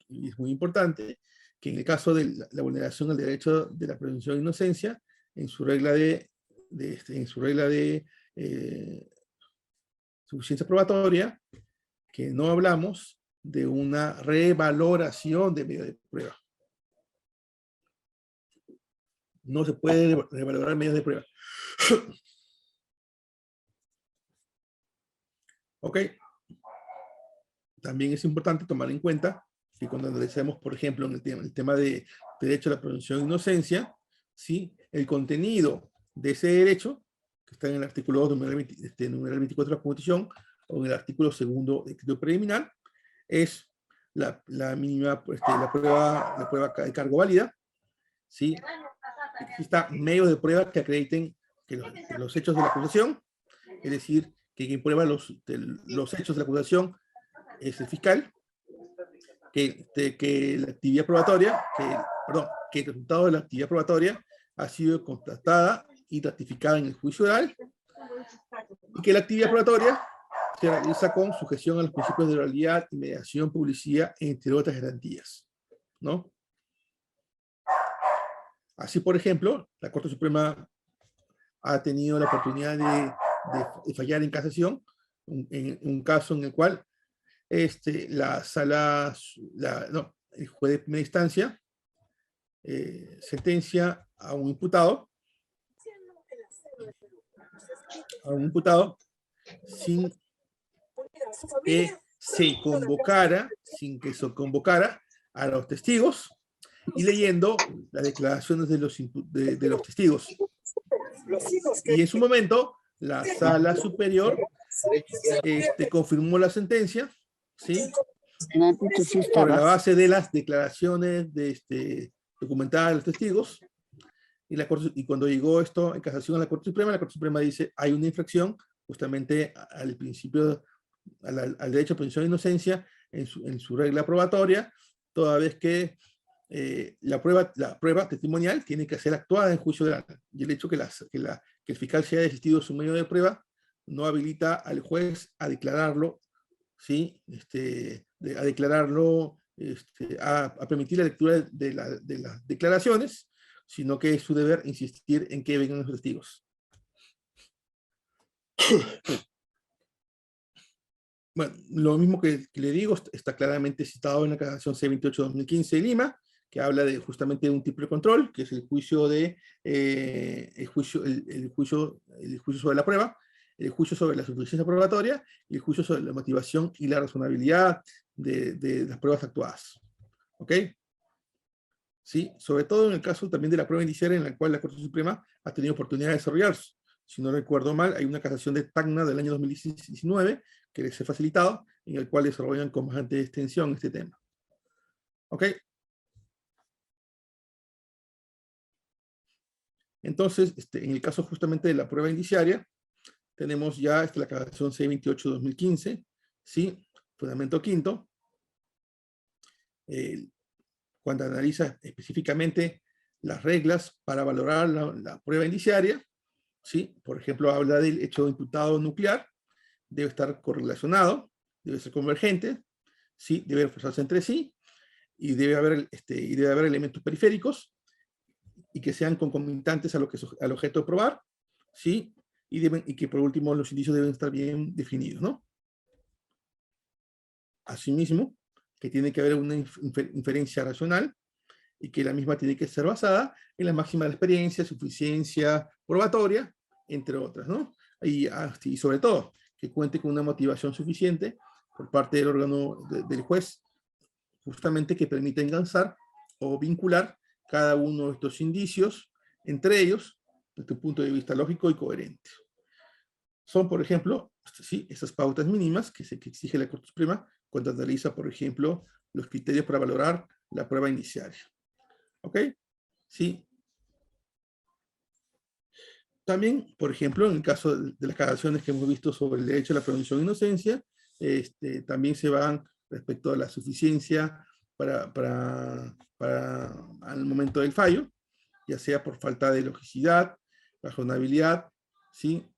Y es muy importante que en el caso de la vulneración del derecho de la presunción de inocencia, en su regla de suficiencia probatoria, que no hablamos de una revaloración de medio de prueba. No se puede revalorar medios de prueba. ¿Ok? También es importante tomar en cuenta que cuando analicemos, por ejemplo, en el tema de derecho a la presunción de inocencia, ¿sí?, el contenido de ese derecho, que está en el artículo 2, numeral 24 de la Constitución, o en el artículo 2 del título preliminar, es la mínima, la prueba de cargo válida, ¿sí? Exista medios de prueba que acrediten que los hechos de la acusación, es decir, que quien prueba los hechos de la acusación es el fiscal, que la actividad probatoria, que el resultado de la actividad probatoria ha sido constatada y ratificada en el juicio oral, y que la actividad probatoria se realiza con sujeción a los principios de oralidad, inmediación, publicidad, entre otras garantías, ¿no? Así, por ejemplo, la Corte Suprema ha tenido la oportunidad de fallar en casación, en un caso en el cual el juez de primera instancia sentencia a un imputado sin que se convocara a los testigos y leyendo las declaraciones de los testigos. Y en su momento, la Sala Superior confirmó la sentencia, ¿sí? Sobre la base de las declaraciones documentadas de los testigos. Y cuando llegó esto en casación a la Corte Suprema dice, hay una infracción justamente al principio, al derecho a presunción de inocencia en su regla probatoria, toda vez que la prueba testimonial tiene que ser actuada en juicio oral. Y el hecho que el fiscal se haya desistido de su medio de prueba no habilita al juez a declararlo, ¿sí? A declararlo, a permitir la lectura de las declaraciones, sino que es su deber insistir en que vengan los testigos. Bueno, lo mismo que le digo, está claramente citado en la casación C28-2015 de Lima, que habla justamente de un tipo de control, que es el juicio el juicio sobre la prueba, el juicio sobre la suficiencia probatoria y el juicio sobre la motivación y la razonabilidad de las pruebas actuadas. ¿Ok? Sí, sobre todo en el caso también de la prueba inicial en la cual la Corte Suprema ha tenido oportunidad de desarrollarse. Si no recuerdo mal, hay una casación de Tacna del año 2019 que les he facilitado, en el cual desarrollan con bastante extensión este tema. ¿Ok? Entonces, en el caso justamente de la prueba indiciaria, tenemos ya la casación C28-2015, ¿sí? Fundamento quinto, cuando analiza específicamente las reglas para valorar la prueba indiciaria, ¿sí? Por ejemplo, habla del hecho imputado nuclear, debe estar correlacionado, debe ser convergente, ¿sí? Debe reforzarse entre sí, y debe haber elementos periféricos, y que sean concomitantes al objeto de probar, ¿sí? Y que por último los indicios deben estar bien definidos, ¿no? Asimismo, que tiene que haber una inferencia racional, y que la misma tiene que ser basada en la máxima de la experiencia, suficiencia probatoria, entre otras, ¿no? Y sobre todo, que cuente con una motivación suficiente por parte del órgano del juez, justamente que permita enganzar o vincular cada uno de estos indicios entre ellos, desde un punto de vista lógico y coherente. Son, por ejemplo, sí, esas pautas mínimas que exige la Corte Suprema cuando analiza, por ejemplo, los criterios para valorar la prueba inicial. ¿Ok? Sí. También, por ejemplo, en el caso de las aclaraciones que hemos visto sobre el derecho a la presunción de inocencia, también se van respecto a la suficiencia al momento del fallo, ya sea por falta de logicidad, razonabilidad, ¿sí?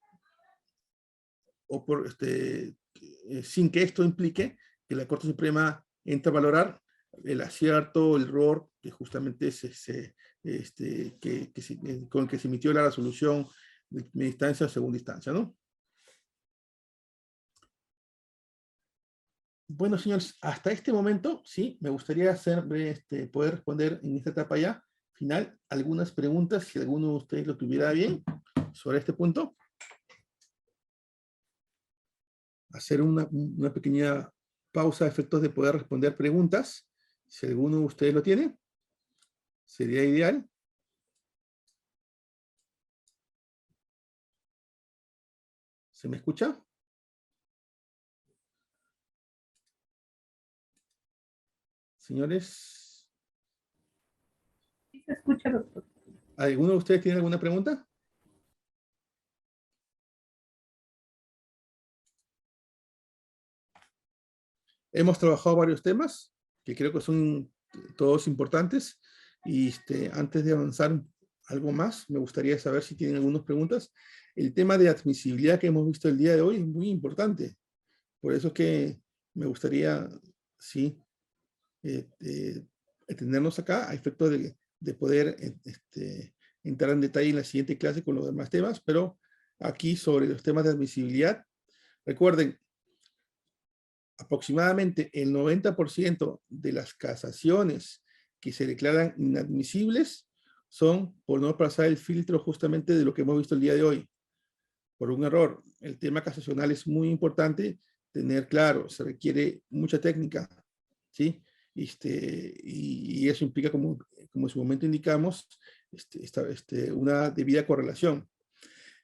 O por, sin que esto implique que la Corte Suprema entre a valorar el acierto, el error, que justamente con el que se emitió la resolución de primera instancia o segunda instancia, ¿no? Bueno, señores, hasta este momento, sí, me gustaría poder responder en esta etapa ya final algunas preguntas, si alguno de ustedes lo tuviera bien, sobre este punto. Hacer una pequeña pausa a efectos de poder responder preguntas, si alguno de ustedes lo tiene, sería ideal. ¿Se me escucha? Señores, Sí se escucha, doctor. ¿alguno de ustedes tiene alguna pregunta? Hemos trabajado varios temas que creo que son todos importantes. Y antes de avanzar algo más, me gustaría saber si tienen algunas preguntas. El tema de admisibilidad que hemos visto el día de hoy es muy importante. Por eso es que me gustaría, sí, atendernos acá a efecto de poder entrar en detalle en la siguiente clase con los demás temas, pero aquí sobre los temas de admisibilidad, recuerden, aproximadamente el 90% de las casaciones que se declaran inadmisibles son por no pasar el filtro justamente de lo que hemos visto el día de hoy, por un error. El tema casacional es muy importante tener claro, se requiere mucha técnica, ¿sí? Y eso implica, como en su momento indicamos, una debida correlación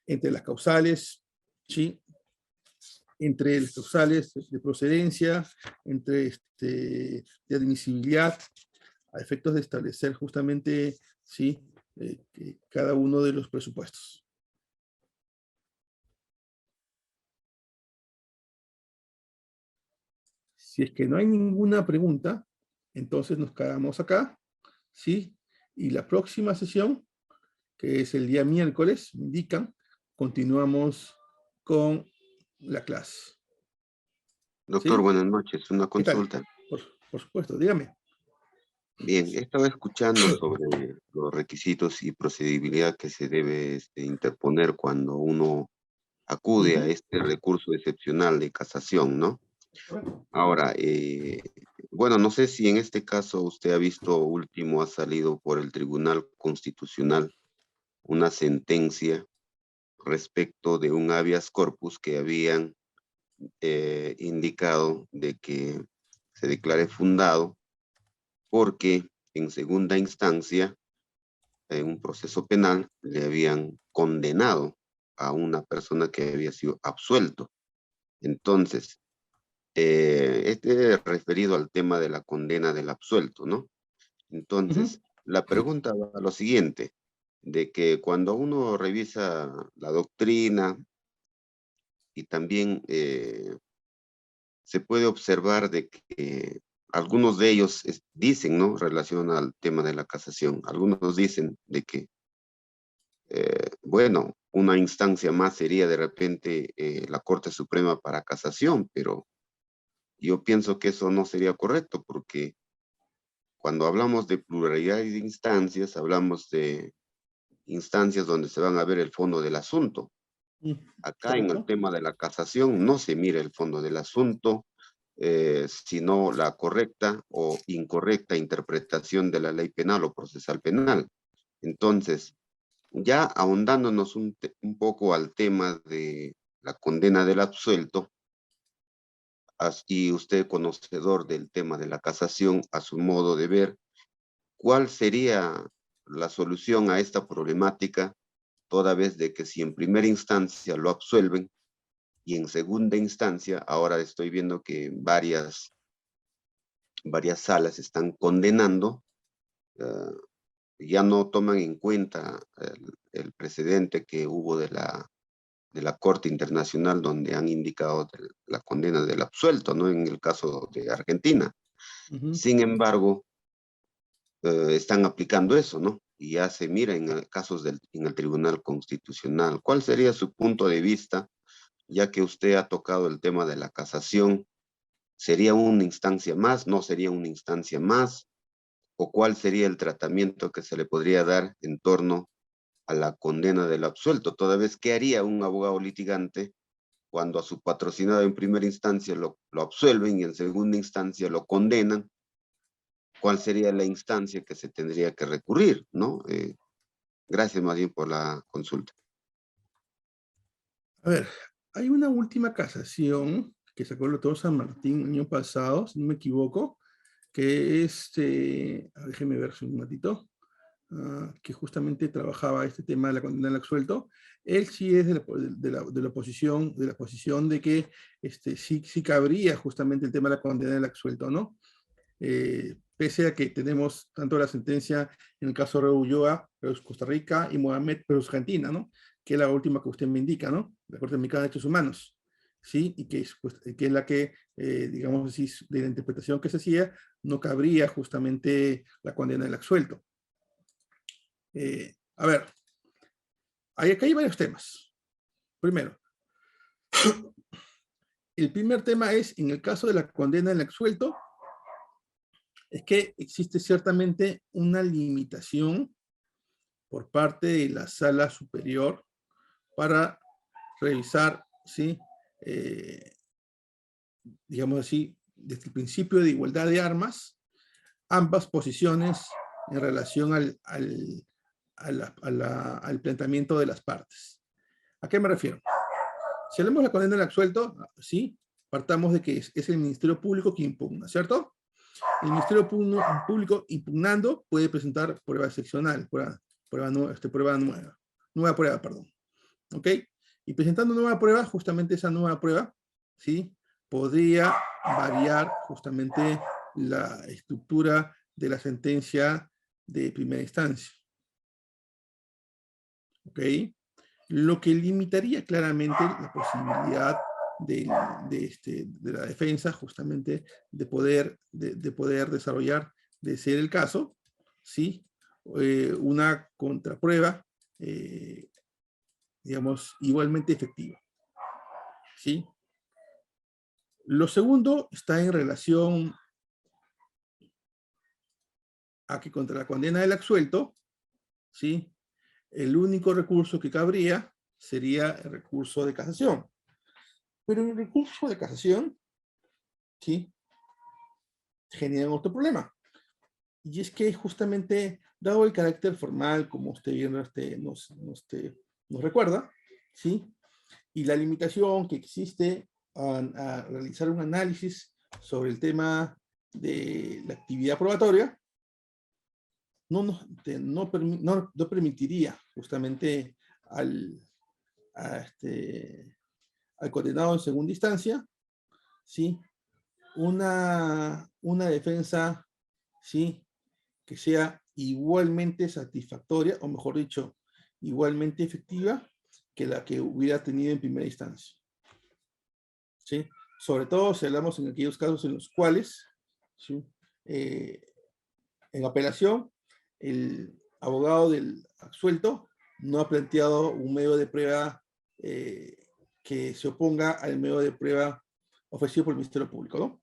entre las causales, ¿sí? Entre las causales de procedencia, entre de admisibilidad, a efectos de establecer justamente, ¿sí? Cada uno de los presupuestos. Si es que no hay ninguna pregunta, entonces nos quedamos acá, ¿sí? Y la próxima sesión, que es el día miércoles, me indican, continuamos con la clase. Doctor, ¿Sí? buenas noches. Una ¿Qué tal? consulta. Por supuesto, dígame. Bien, estaba escuchando sobre los requisitos y procedibilidad que se debe interponer cuando uno acude a este recurso excepcional de casación, ¿no? Ahora, bueno, no sé si en este caso usted ha visto último, ha salido por el Tribunal Constitucional una sentencia respecto de un habeas corpus que habían indicado de que se declare fundado porque en segunda instancia, en un proceso penal, le habían condenado a una persona que había sido absuelto. Entonces, este es referido al tema de la condena del absuelto, ¿no? Entonces, la pregunta va a lo siguiente, de que cuando uno revisa la doctrina y también se puede observar de que algunos de ellos dicen, ¿no? Relación al tema de la casación. Algunos dicen de que, bueno, una instancia más sería de repente la Corte Suprema para casación, pero yo pienso que eso no sería correcto porque cuando hablamos de pluralidad de instancias, hablamos de instancias donde se van a ver el fondo del asunto. Acá en el tema de la casación no se mira el fondo del asunto, sino la correcta o incorrecta interpretación de la ley penal o procesal penal. Entonces, ya ahondándonos un poco al tema de la condena del absuelto, y usted conocedor del tema de la casación, a su modo de ver, ¿cuál sería la solución a esta problemática, toda vez de que si en primera instancia lo absuelven, y en segunda instancia, ahora estoy viendo que varias salas están condenando, ya no toman en cuenta el precedente que hubo de la Corte Internacional donde han indicado la condena del absuelto, ¿no? En el caso de Argentina. Sin embargo, están aplicando eso, ¿no? Y ya se mira en casos en el Tribunal Constitucional. ¿Cuál sería su punto de vista, ya que usted ha tocado el tema de la casación? ¿Sería una instancia más? ¿No sería una instancia más? ¿O cuál sería el tratamiento que se le podría dar en torno a la condena del absuelto? Toda vez, ¿qué haría un abogado litigante cuando a su patrocinado en primera instancia lo absuelven y en segunda instancia lo condenan? ¿Cuál sería la instancia que se tendría que recurrir, ¿no? Gracias más bien por la consulta. A ver, hay una última casación que sacó el doctor San Martín el año pasado, si no me equivoco, que déjeme ver un ratito, que justamente trabajaba este tema de la condena del absuelto. Él sí es de la posición de que sí cabría justamente el tema de la condena del absuelto, ¿no? pese a que tenemos tanto la sentencia en el caso de Ulloa, pero es Costa Rica, y Mohamed, pero es Argentina, ¿no? Que es la última que usted me indica, ¿no? La Corte Americana de Derechos Humanos, ¿sí? Y que es, pues, que es la que, digamos así, de la interpretación que se hacía, no cabría justamente la condena del absuelto. A ver, acá hay varios temas. Primero, el primer tema es, en el caso de la condena del absuelto, es que existe ciertamente una limitación por parte de la sala superior para revisar, ¿sí? Digamos así, desde el principio de igualdad de armas, ambas posiciones en relación al planteamiento de las partes. ¿A qué me refiero? Si hablamos de la condena del absuelto, sí, partamos de que es el Ministerio Público que impugna, ¿cierto? El Ministerio Público impugnando puede presentar prueba excepcional, nueva prueba, perdón. ¿Ok? Y presentando nueva prueba, justamente esa nueva prueba, ¿sí? Podría variar justamente la estructura de la sentencia de primera instancia. ¿Ok? Lo que limitaría claramente la posibilidad de la defensa justamente de poder desarrollar, de ser el caso, ¿sí? Una contraprueba, digamos, igualmente efectiva, ¿sí? Lo segundo está en relación a que contra la condena del absuelto, ¿sí? El único recurso que cabría sería el recurso de casación. Pero en el recurso de casación, ¿sí? Genera otro problema. Y es que justamente, dado el carácter formal, como usted bien nos recuerda, ¿sí? Y la limitación que existe a realizar un análisis sobre el tema de la actividad probatoria, no permitiría justamente al condenado en segunda instancia, ¿sí? Una defensa, ¿sí? Que sea igualmente satisfactoria, o mejor dicho, igualmente efectiva que la que hubiera tenido en primera instancia. ¿Sí? Sobre todo si hablamos en aquellos casos en los cuales, ¿sí? En apelación, el abogado del absuelto no ha planteado un medio de prueba que se oponga al medio de prueba ofrecido por el Ministerio Público, ¿no?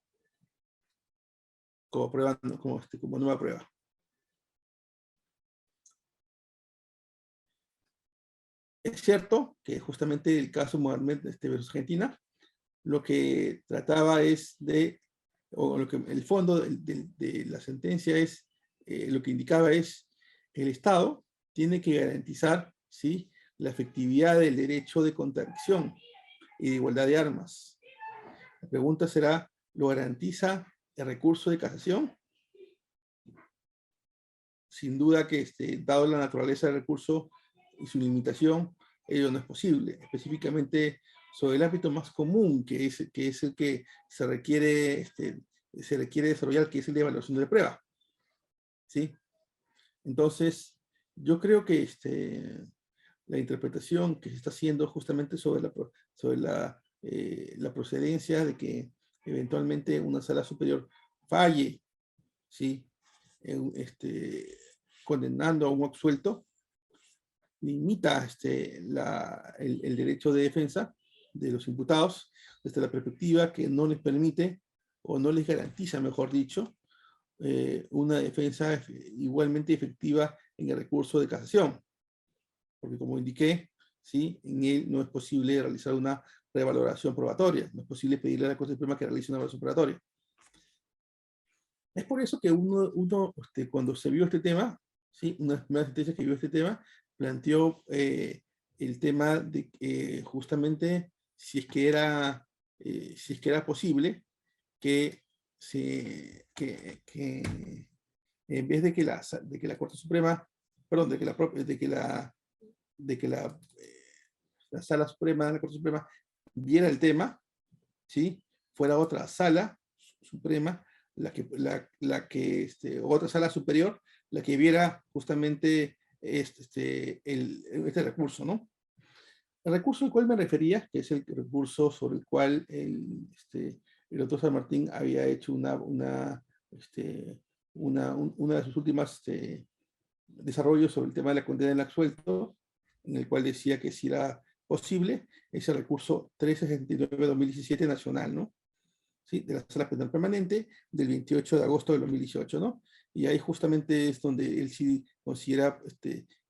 Como prueba, como nueva prueba. Es cierto que justamente el caso Mohamed versus Argentina, lo que trataba es o lo que el fondo de la sentencia es, lo que indicaba es, el Estado tiene que garantizar, ¿sí? La efectividad del derecho de contradicción y de igualdad de armas. La pregunta será, ¿lo garantiza el recurso de casación? Sin duda que, dado la naturaleza del recurso y su limitación, ello no es posible. Específicamente sobre el ámbito más común, que es el que se requiere desarrollar, que es el de evaluación de prueba. ¿Sí? Entonces, yo creo que la interpretación que se está haciendo justamente sobre la procedencia de que eventualmente una sala superior falle, ¿sí? Condenando a un absuelto, limita el derecho de defensa de los imputados desde la perspectiva que no les permite o no les garantiza, mejor dicho, una defensa igualmente efectiva en el recurso de casación. Porque como indiqué, ¿sí? En él no es posible realizar una revaloración probatoria, no es posible pedirle a la Corte Suprema que realice una revaloración probatoria. Es por eso que cuando se vio este tema, ¿sí? Una de las primeras sentencias que vio este tema, planteó el tema de justamente si es que era posible que en vez de que la Corte Suprema, perdón, la Sala Suprema de la Corte Suprema viera el tema, ¿sí? Fuera otra sala suprema otra sala superior, la que viera justamente este recurso, ¿no? El recurso al cual me refería, que es el recurso sobre el cual el doctor San Martín había hecho una de sus últimas desarrollos sobre el tema de la condena del absuelto, en el cual decía que si era posible, es el recurso 369-2017 nacional, ¿no? ¿Sí? De la Sala Penal Permanente del 28 de agosto del 2018, ¿no? Y ahí justamente es donde él sí considera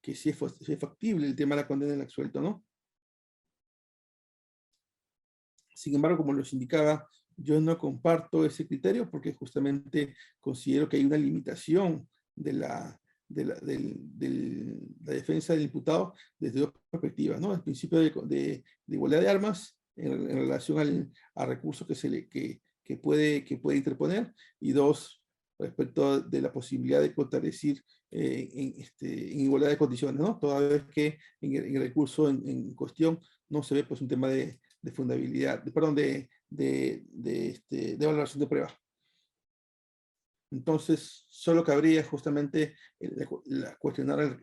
que sí es factible el tema de la condena del absuelto, ¿no? Sin embargo, como les indicaba, yo no comparto ese criterio porque justamente considero que hay una limitación de la defensa del imputado desde dos perspectivas, ¿no? El principio de igualdad de armas en relación al recurso que puede interponer, y dos, respecto de la posibilidad de contradecir en igualdad de condiciones, ¿no? Toda vez que en el recurso en cuestión no se ve pues un tema de fundabilidad, perdón, de valoración de prueba. Entonces, solo cabría justamente cuestionar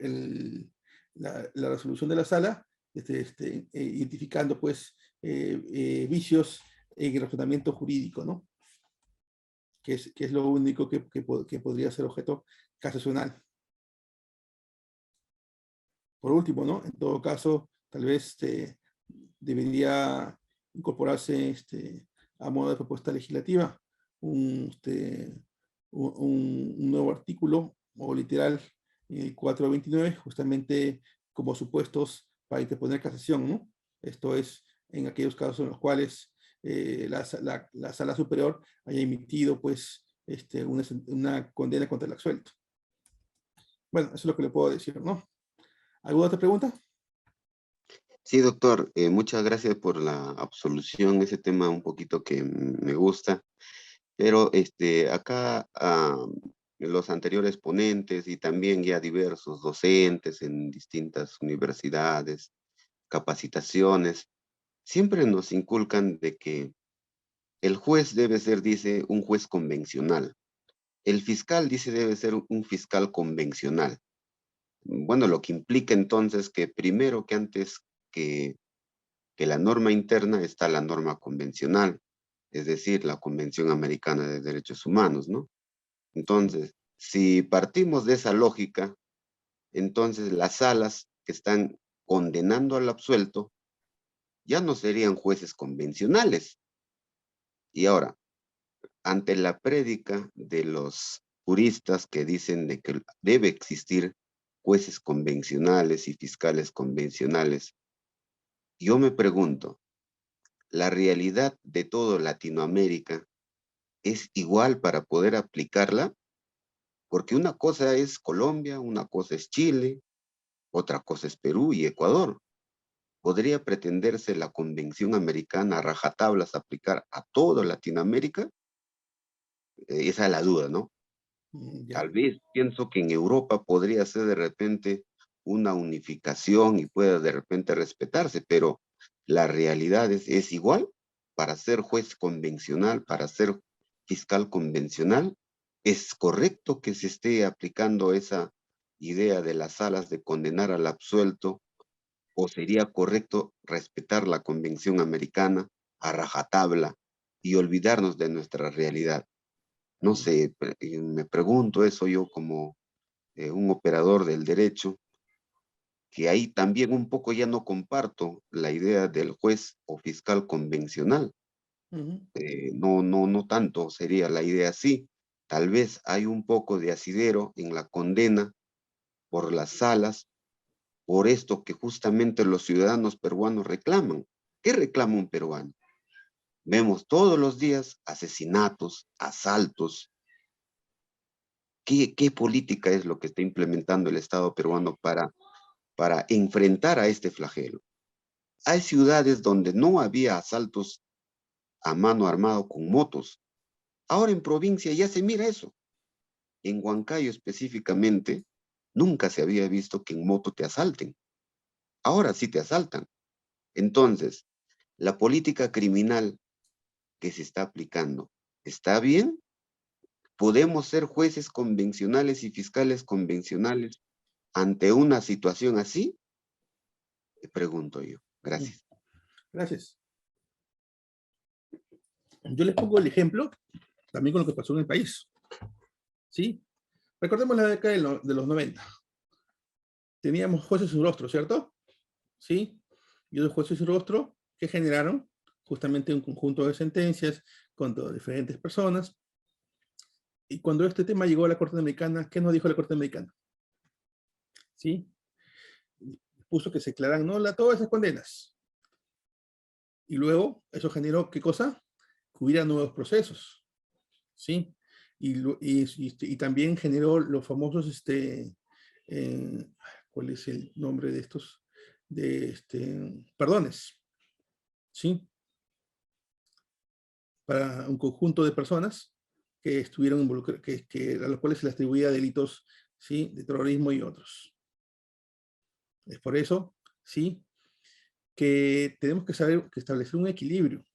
la resolución de la sala, identificando pues vicios en el razonamiento jurídico, ¿no? Que es lo único que podría ser objeto casacional. Por último, ¿no? En todo caso, tal vez debería incorporarse a modo de propuesta legislativa un nuevo artículo o literal 429, justamente como supuestos para interponer casación, ¿no? Esto es en aquellos casos en los cuales la sala superior haya emitido pues una condena contra el absuelto. Bueno, eso es lo que le puedo decir, ¿no? ¿Alguna otra pregunta? Sí, doctor, muchas gracias por la absolución, ese tema un poquito que me gusta, pero acá los anteriores ponentes y también ya diversos docentes en distintas universidades, capacitaciones, siempre nos inculcan de que el juez debe ser, dice, un juez convencional. El fiscal, dice, debe ser un fiscal convencional. Bueno, lo que implica entonces que primero que antes que la norma interna está la norma convencional, es decir, la Convención Americana de Derechos Humanos, ¿no? Entonces, si partimos de esa lógica, entonces las salas que están condenando al absuelto ya no serían jueces convencionales. Y ahora, ante la prédica de los juristas que dicen de que debe existir jueces convencionales y fiscales convencionales, yo me pregunto, ¿la realidad de toda Latinoamérica es igual para poder aplicarla? Porque una cosa es Colombia, una cosa es Chile, otra cosa es Perú y Ecuador. ¿Podría pretenderse la Convención Americana a rajatablas aplicar a toda Latinoamérica? Esa es la duda, ¿no? Ya. Tal vez pienso que en Europa podría ser de repente una unificación y pueda de repente respetarse, pero la realidad es igual. Para ser juez convencional, para ser fiscal convencional, ¿es correcto que se esté aplicando esa idea de las salas de condenar al absuelto, o sería correcto respetar la Convención Americana a rajatabla y olvidarnos de nuestra realidad? No sé, me pregunto eso yo como un operador del derecho, que ahí también un poco ya no comparto la idea del juez o fiscal convencional. No tanto sería la idea así. Tal vez hay un poco de asidero en la condena por las salas, por esto que justamente los ciudadanos peruanos reclaman. ¿Qué reclama un peruano? Vemos todos los días asesinatos, asaltos. ¿Qué política es lo que está implementando el Estado peruano para enfrentar a este flagelo? Hay ciudades donde no había asaltos a mano armado con motos. Ahora en provincia ya se mira eso. En Huancayo específicamente, nunca se había visto que en moto te asalten. Ahora sí te asaltan. Entonces, la política criminal que se está aplicando, ¿está bien? ¿podemos ser jueces convencionales y fiscales convencionales ante una situación así? Le pregunto yo. Gracias. Gracias. Yo les pongo el ejemplo también con lo que pasó en el país. ¿Sí? Recordemos la década de los 90. Teníamos jueces sin rostro, ¿cierto? ¿Sí? Y los jueces sin rostro que generaron justamente un conjunto de sentencias contra diferentes personas. Y cuando este tema llegó a la Corte Americana, ¿qué nos dijo la Corte Americana? ¿Sí? Puso que se declaran nulas todas esas condenas. Y luego, eso generó, ¿qué cosa? Que hubiera nuevos procesos. ¿Sí? Y también generó los famosos, ¿cuál es el nombre de estos? Perdones. ¿Sí? Para un conjunto de personas que estuvieron involucradas, a los cuales se les atribuía delitos, ¿sí?, de terrorismo y otros. Es por eso, ¿sí?, que tenemos que saber que establecer un equilibrio.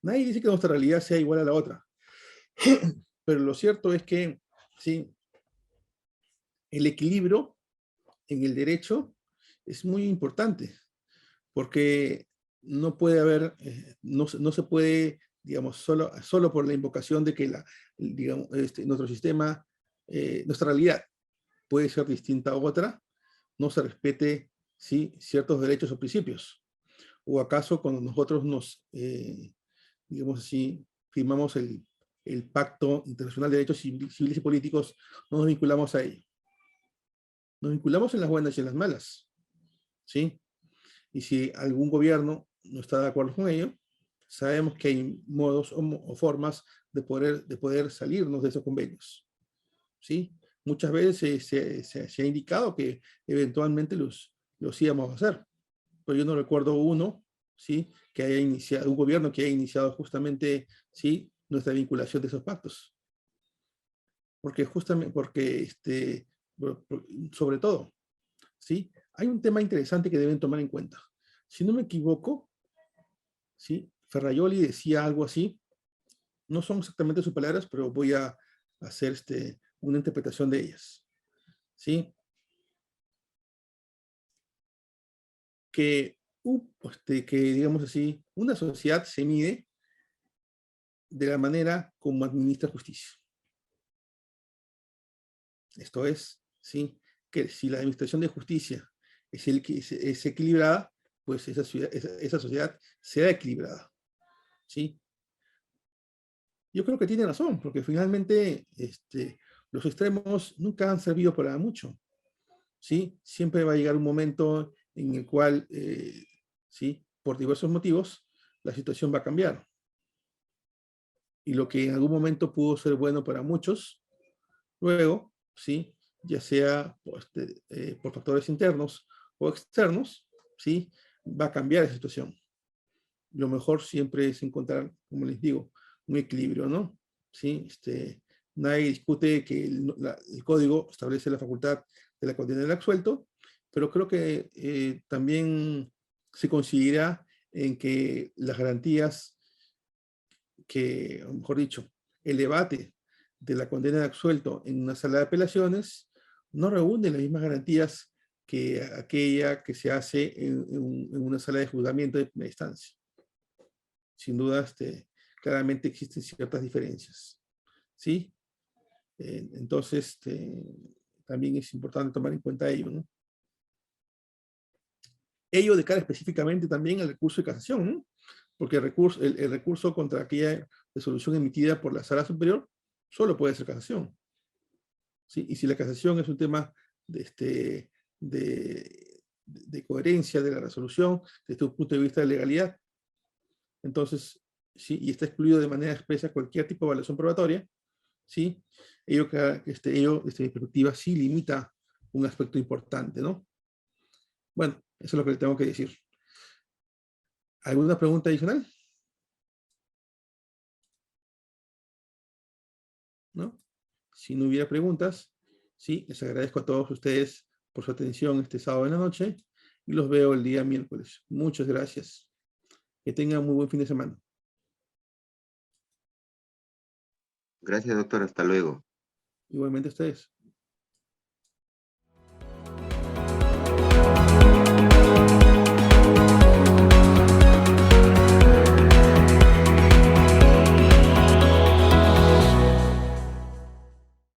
Nadie dice que nuestra realidad sea igual a la otra. Pero lo cierto es que, ¿sí?, el equilibrio en el derecho es muy importante, porque no puede haber, no se puede, digamos, solo por la invocación de que digamos, nuestro sistema, nuestra realidad puede ser distinta a otra, no se respete, ¿sí?, ciertos derechos o principios. ¿O acaso cuando nosotros digamos así, firmamos el Pacto Internacional de Derechos Civiles y Políticos, no nos vinculamos a ello? Nos vinculamos en las buenas y en las malas, ¿sí? Y si algún gobierno no está de acuerdo con ello, sabemos que hay modos o formas de poder salirnos de esos convenios, ¿sí? Muchas veces se ha indicado que eventualmente los íbamos a hacer, pero yo no recuerdo uno, ¿sí?, que haya iniciado, un gobierno que haya iniciado justamente, ¿sí?, nuestra vinculación de esos pactos. Porque sobre todo, ¿sí?, hay un tema interesante que deben tomar en cuenta. Si no me equivoco, ¿sí?, Ferrajoli decía algo así, no son exactamente sus palabras, pero voy a hacer una interpretación de ellas, ¿sí? Que digamos así, una sociedad se mide de la manera como administra justicia. Esto es, ¿sí?, que si la administración de justicia es equilibrada, pues esa sociedad será equilibrada, ¿sí? Yo creo que tiene razón, porque finalmente los extremos nunca han servido para mucho, ¿sí? Siempre va a llegar un momento en el cual, ¿sí?, por diversos motivos, la situación va a cambiar. Y lo que en algún momento pudo ser bueno para muchos, luego, ¿sí?, ya sea por factores internos o externos, ¿sí?, va a cambiar la situación. Lo mejor siempre es encontrar, como les digo, un equilibrio, ¿no? ¿Sí? Nadie discute que el código establece la facultad de la condena del absuelto, pero creo que también se considera en que las garantías o mejor dicho, el debate de la condena de absuelto en una sala de apelaciones no reúne las mismas garantías que aquella que se hace en una sala de juzgamiento de primera instancia. Sin duda, claramente existen ciertas diferencias, ¿sí? Entonces, también es importante tomar en cuenta ello, ¿no? Ello de cara específicamente también al recurso de casación, ¿no? Porque el recurso contra aquella resolución emitida por la sala superior solo puede ser casación, ¿sí? Y si la casación es un tema de coherencia de la resolución desde un punto de vista de legalidad, entonces, ¿sí?, y está excluido de manera expresa cualquier tipo de evaluación probatoria, ¿sí?, ello, desde mi perspectiva, sí limita un aspecto importante, ¿no? Bueno, eso es lo que le tengo que decir. ¿Alguna pregunta adicional? ¿No? Si no hubiera preguntas, sí, les agradezco a todos ustedes por su atención este sábado en la noche y los veo el día miércoles. Muchas gracias. Que tengan muy buen fin de semana. Gracias, doctor. Hasta luego. Igualmente ustedes.